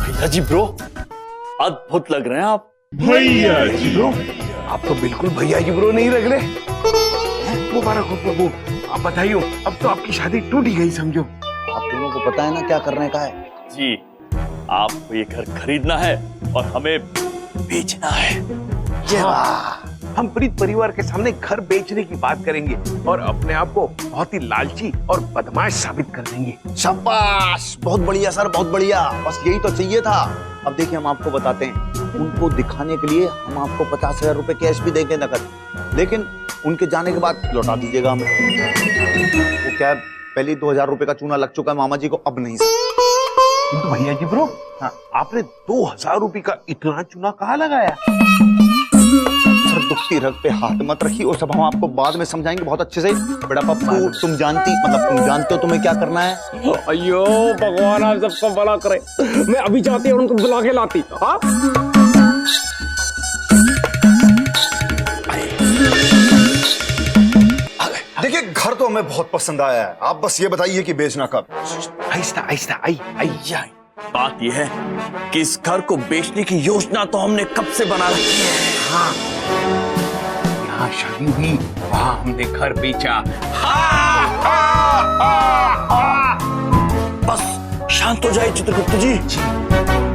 भैया जी ब्रो, अद्भुत लग रहे हैं आप। भैया जी ब्रो, आप तो बिल्कुल भैया जी ब्रो नहीं लग रहे। मुबारक हो प्रभु, आप बधाई। अब तो आपकी शादी टूट ही गई समझो। आप दोनों को पता है ना क्या करने का है? जी, आपको ये घर खरीदना है और हमें बेचना है। हम प्रीत परिवार के सामने घर बेचने की बात करेंगे और अपने आप को बहुत ही लालची और बदमाश साबित कर देंगे। शाबाश, बहुत बढ़िया सर, बहुत बढ़िया। बस यही तो चाहिए था। अब देखिए हम आपको बताते हैं, उनको दिखाने के लिए हम आपको 50,000 रुपए कैश भी देंगे नकद, लेकिन उनके जाने के बाद लौटा दीजिएगा हमें। वो क्या, पहले 2,000 रुपए का चूना लग चुका है मामा जी को, अब नहीं सर। किंतु भैया जी ब्रो, हाँ, आपने 2,000 रुपए का इतना चूना कहाँ लगाया? सर दुखती रग पे हाथ मत रखिए, और सब हम आपको बाद में समझाएंगे बहुत अच्छे से। बड़ा पप्पू, तुम जानते हो तुम्हें क्या करना है। अयो भगवान आप सबको भला करे, मैं अभी जाती और उनको बुला के लाती। हाँ देखिए घर तो हमें बहुत पसंद आया है, आप बस ये बताइए कि बेचना कब। आहिस्ता आहिस्ता, आई। बात यह है कि इस घर को बेचने की योजना तो हमने कब से बना रखी है। हाँ, यहाँ शादी हुई, वहाँ हमने घर बेचा। बस शांत हो जाइए चित्रगुप्त जी।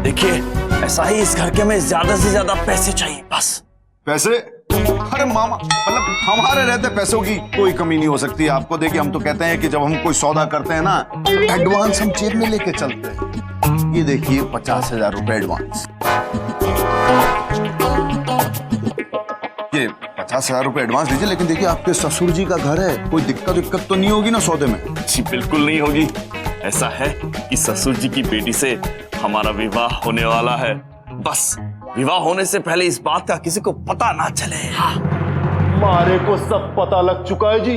देखिए ऐसा ही इस घर के में ज्यादा से ज्यादा पैसे चाहिए, बस। पैसे? अरे मामा, मतलब हमारे रहते पैसों की कोई कमी नहीं हो सकती आपको। देखिए हम तो कहते हैं कि जब हम कोई सौदा करते हैं ना, एडवांस हम जेब में लेके चलते हैं। ये देखिए 50,000 रुपए एडवांस। ये 50,000 रुपए एडवांस दीजिए, लेकिन देखिए आपके ससुर जी का घर है, कोई दिक्कत तो नहीं होगी ना सौदे में? जी बिल्कुल नहीं होगी। ऐसा है कि ससुर जी की बेटी से हमारा विवाह होने वाला है, बस विवाह होने से पहले इस बात का किसी को पता ना चले। हाँ। मारे को सब पता लग चुका है जी।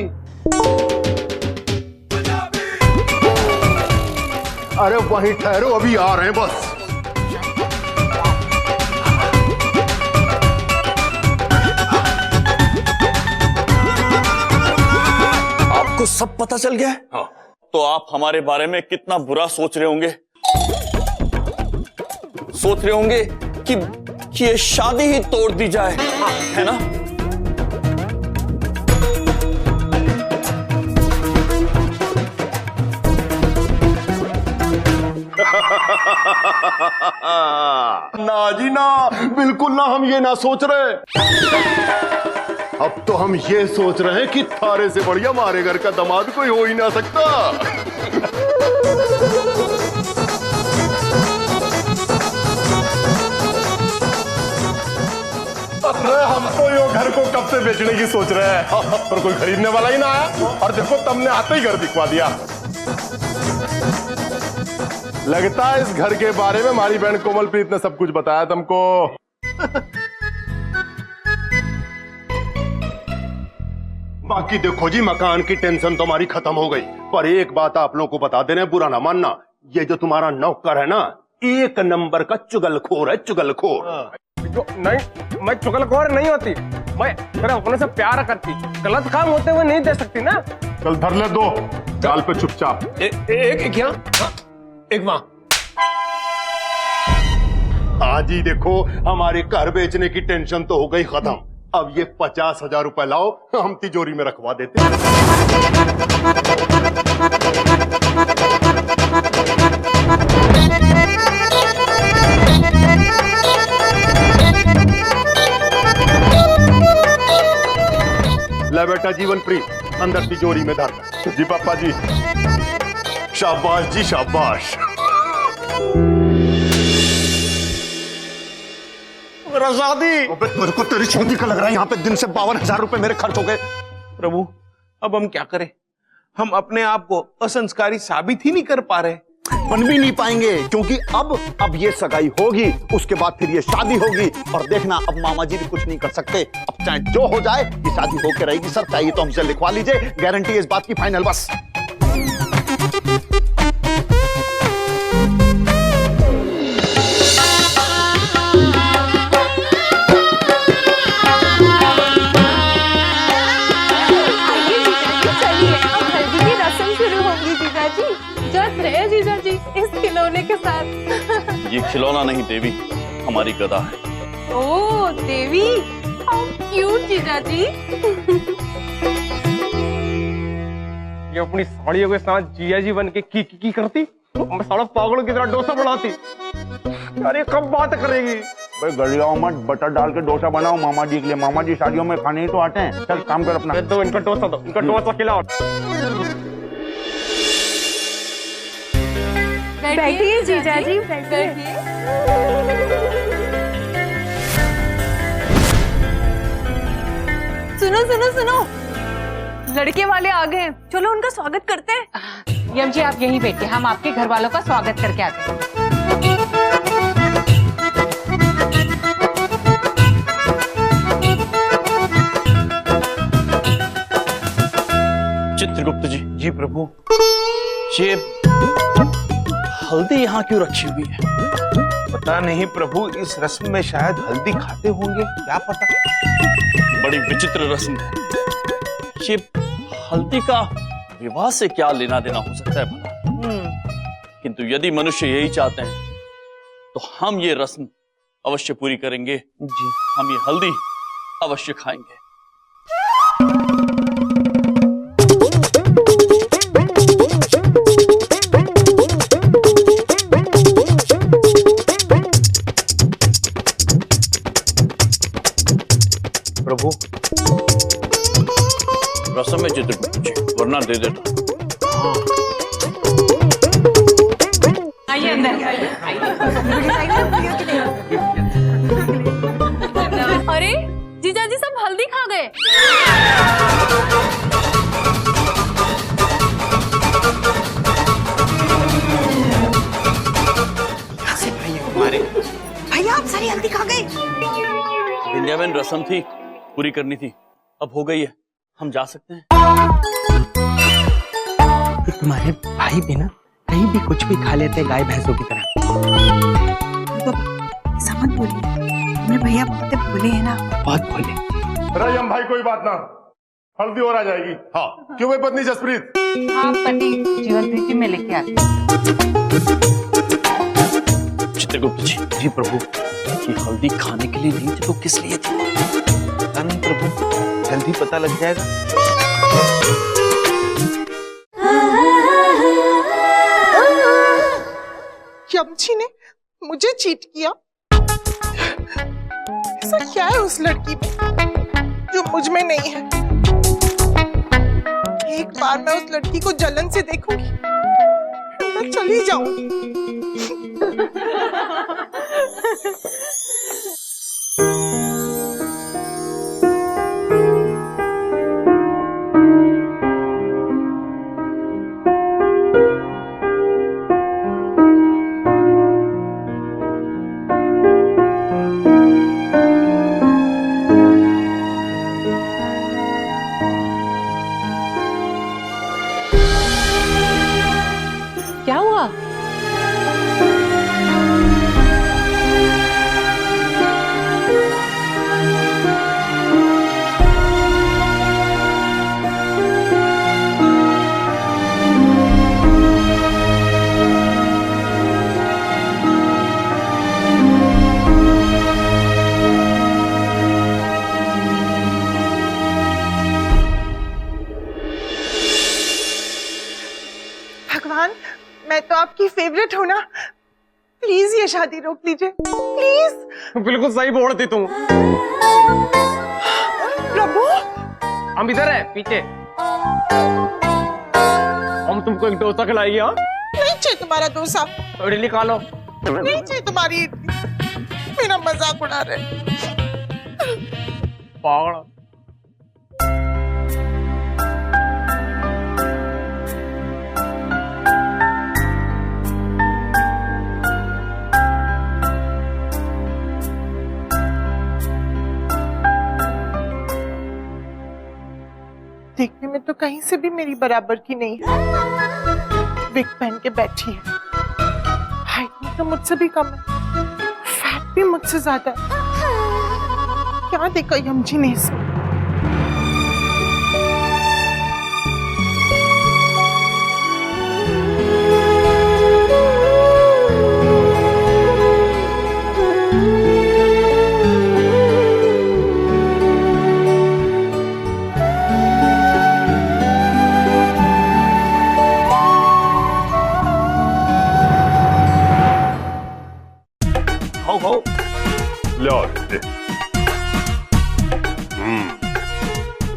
अरे वहीं ठहरो, अभी आ रहे हैं बस। आपको सब पता चल गया है? हाँ। तो आप हमारे बारे में कितना बुरा सोच रहे होंगे। सोच रहे होंगे कि ये शादी ही तोड़ दी जाए, है ना? ना जी ना, बिल्कुल ना, हम ये ना सोच रहे। अब तो हम ये सोच रहे हैं कि थारे से बढ़िया हमारे घर का दामाद कोई हो ही ना सकता। अरे हम तो यो घर को कब से बेचने की सोच रहे हैं, पर कोई खरीदने वाला ही ना आया, और देखो तुमने आते ही घर दिखवा दिया। लगता है इस घर के बारे में हमारी बहन कोमलप्रीत ने सब कुछ बताया तुमको। बाकी देखो जी, मकान की टेंशन तो हमारी खत्म हो गई, पर एक बात आप लोगों को बता देना, बुरा ना मानना, ये जो तुम्हारा नौकर है ना, एक नंबर का चुगलखोर है, चुगलखोर। नहीं, मैं चुगलखोर नहीं होती, मैं मेरा अपने से प्यार करती, गलत काम होते हुए नहीं दे सकती ना। चल धर ले दो गाल पे चुपचाप। एक यहाँ, एक वहां। आज ही देखो हमारे घर बेचने की टेंशन तो हो गई खत्म। अब ये 50,000 रुपए लाओ, हम तिजोरी में रखवा देते हैं। ले बेटा जीवन प्रीत, अंदर तिजोरी में धर। जी पापा जी। शाबाश जी शाबाश। मेरा शादी, मेरे को तेरी शादी का लग रहा है। यहाँ पे दिन से 52,000 रुपए मेरे खर्च हो गए। प्रभु अब हम क्या करें? हम अपने आप को असंस्कारी साबित ही नहीं कर पा रहे। बन भी नहीं पाएंगे, क्योंकि अब ये सगाई होगी, उसके बाद फिर ये शादी होगी, और देखना अब मामा जी भी कुछ नहीं कर सकते। अब चाहे जो हो जाए, ये शादी होके रहेगी सर। चाहिए तो हमसे लिखवा लीजिए, गारंटी है इस बात की, फाइनल बस। खिलौने के साथ। ये खिलौना नहीं देवी, हमारी गदा है। ओह देवी, हाउ क्यूट जीजा जी। ये अपनी साड़ियों के साथ जिया जी बन के की करती, मैं सारा पागलों की तरह डोसा बनाती। अरे कब बात करेगी? भाई गलियाओं मत, बटर डाल के डोसा बनाओ मामा जी के लिए। मामा जी शादियों में खाने ही तो आते हैं। चल काम कर अपना। तो इनका डोसा दो, इनका डोसा खिलाओ। बैठिए जीजा जी, बैठिए। सुनो सुनो सुनो, लड़के वाले आ गए, चलो उनका स्वागत करते हैं। यम जी आप यहीं बैठिए, हम आपके घर वालों का स्वागत करके आते हैं। चित्रगुप्त जी। जी प्रभु। ये हल्दी यहाँ क्यों रखी हुई है? पता नहीं प्रभु, इस रस्म में शायद हल्दी खाते होंगे, क्या पता। बड़ी विचित्र रस्म है ये। हल्दी का विवाह से क्या लेना देना हो सकता है भला? किंतु यदि मनुष्य यही चाहते हैं तो हम ये रस्म अवश्य पूरी करेंगे जी। हम ये हल्दी अवश्य खाएंगे। प्रभु रसम में चित्रगुप्त जी, वरना दे देता। आइए अंदर। अरे जीजा जी सब हल्दी खा गए। भैया आप सारी हल्दी खा गए। विंध्याबेन रसम थी, पूरी करनी थी, अब हो गई है, हम जा सकते हैं। तुम्हारे भाई भी ना कहीं भी कुछ भी खा लेते गाय भैंसों की तरह। ऐसा मत बोलिए, मेरे भैया बहुत भोले हैं ना। बहुत भोले। रयम भाई कोई बात ना, हल्दी और आ जाएगी। हाँ क्यों भाई पत्नी जसप्रीत? हाँ पति जीवन प्रीति में लेके आते। चित्रगुप्त जी। जी प्रभु। ये हल्दी खाने के लिए नहीं थी तो किस लिए थी? पता नहीं प्रभु, जल्दी पता लग जाएगा। यमची ने मुझे चीट किया। ऐसा क्या है उस लड़की में जो मुझ में नहीं है? एक बार मैं उस लड़की को जलन से देखूंगी, मैं चली जाऊंगी। क्या हुआ? भगवान, मैं तो आपकी फेवरेट हूँ ना, प्लीज ये शादी रोक लीजिए, प्लीज। बिल्कुल सही बोलती तुम। प्रभु हम इधर है पीछे, हम तुमको एक डोसा खिलाएंगे। हाँ नहीं चाहिए तुम्हारा डोसा, इडली खा लो। नहीं चाहिए तुम्हारी इडली, मेरा मजाक उड़ा रहे। पागल। देखने में तो कहीं से भी मेरी बराबर की नहीं है। विग पहन के बैठी है, हाइट में तो मुझसे भी कम है, फैट भी मुझसे ज्यादा है। क्या देखा यमजी ने इसमें?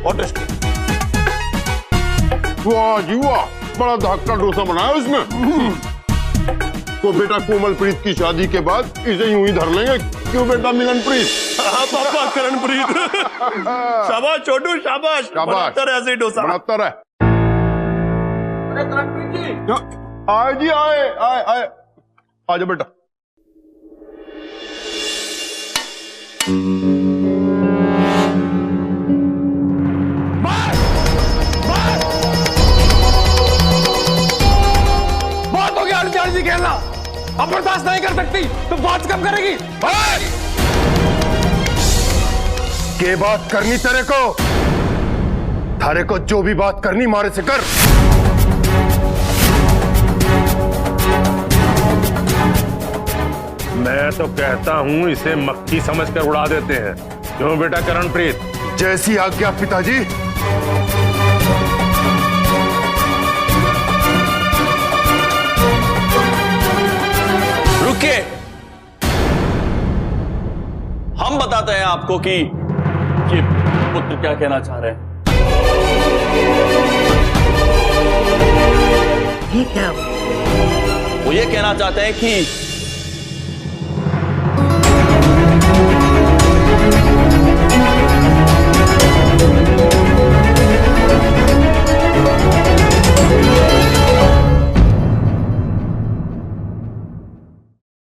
बहुत टेस्टी। वाह जी वाह, बड़ा धक्का डोसा बनाया उसमें। तो बेटा कोमलप्रीत की शादी के बाद इसे यूं ही धर लेंगे, क्यों बेटा मिलनप्रीत? पापा करणप्रीत। शाबाश छोटू, शाबाश। शाबाश। बनाता रहे ऐसे ही डोसा। बनाता रहे। आए जी, आए आए आए, आजा बेटा। बहुत हो गया आरती जी खेलना, अब बर्दाश्त नहीं कर सकती तो बात कब करेगी? के बात करनी तेरे को? थारे को जो भी बात करनी मारे से कर। मैं तो कहता हूँ इसे मक्खी समझकर उड़ा देते हैं। क्यों बेटा करणप्रीत? जैसी आज्ञा पिताजी। रुकिए, हम बताते हैं आपको कि ये पुत्र क्या कहना चाह रहे हैं। ये क्या? वो ये कहना चाहते हैं कि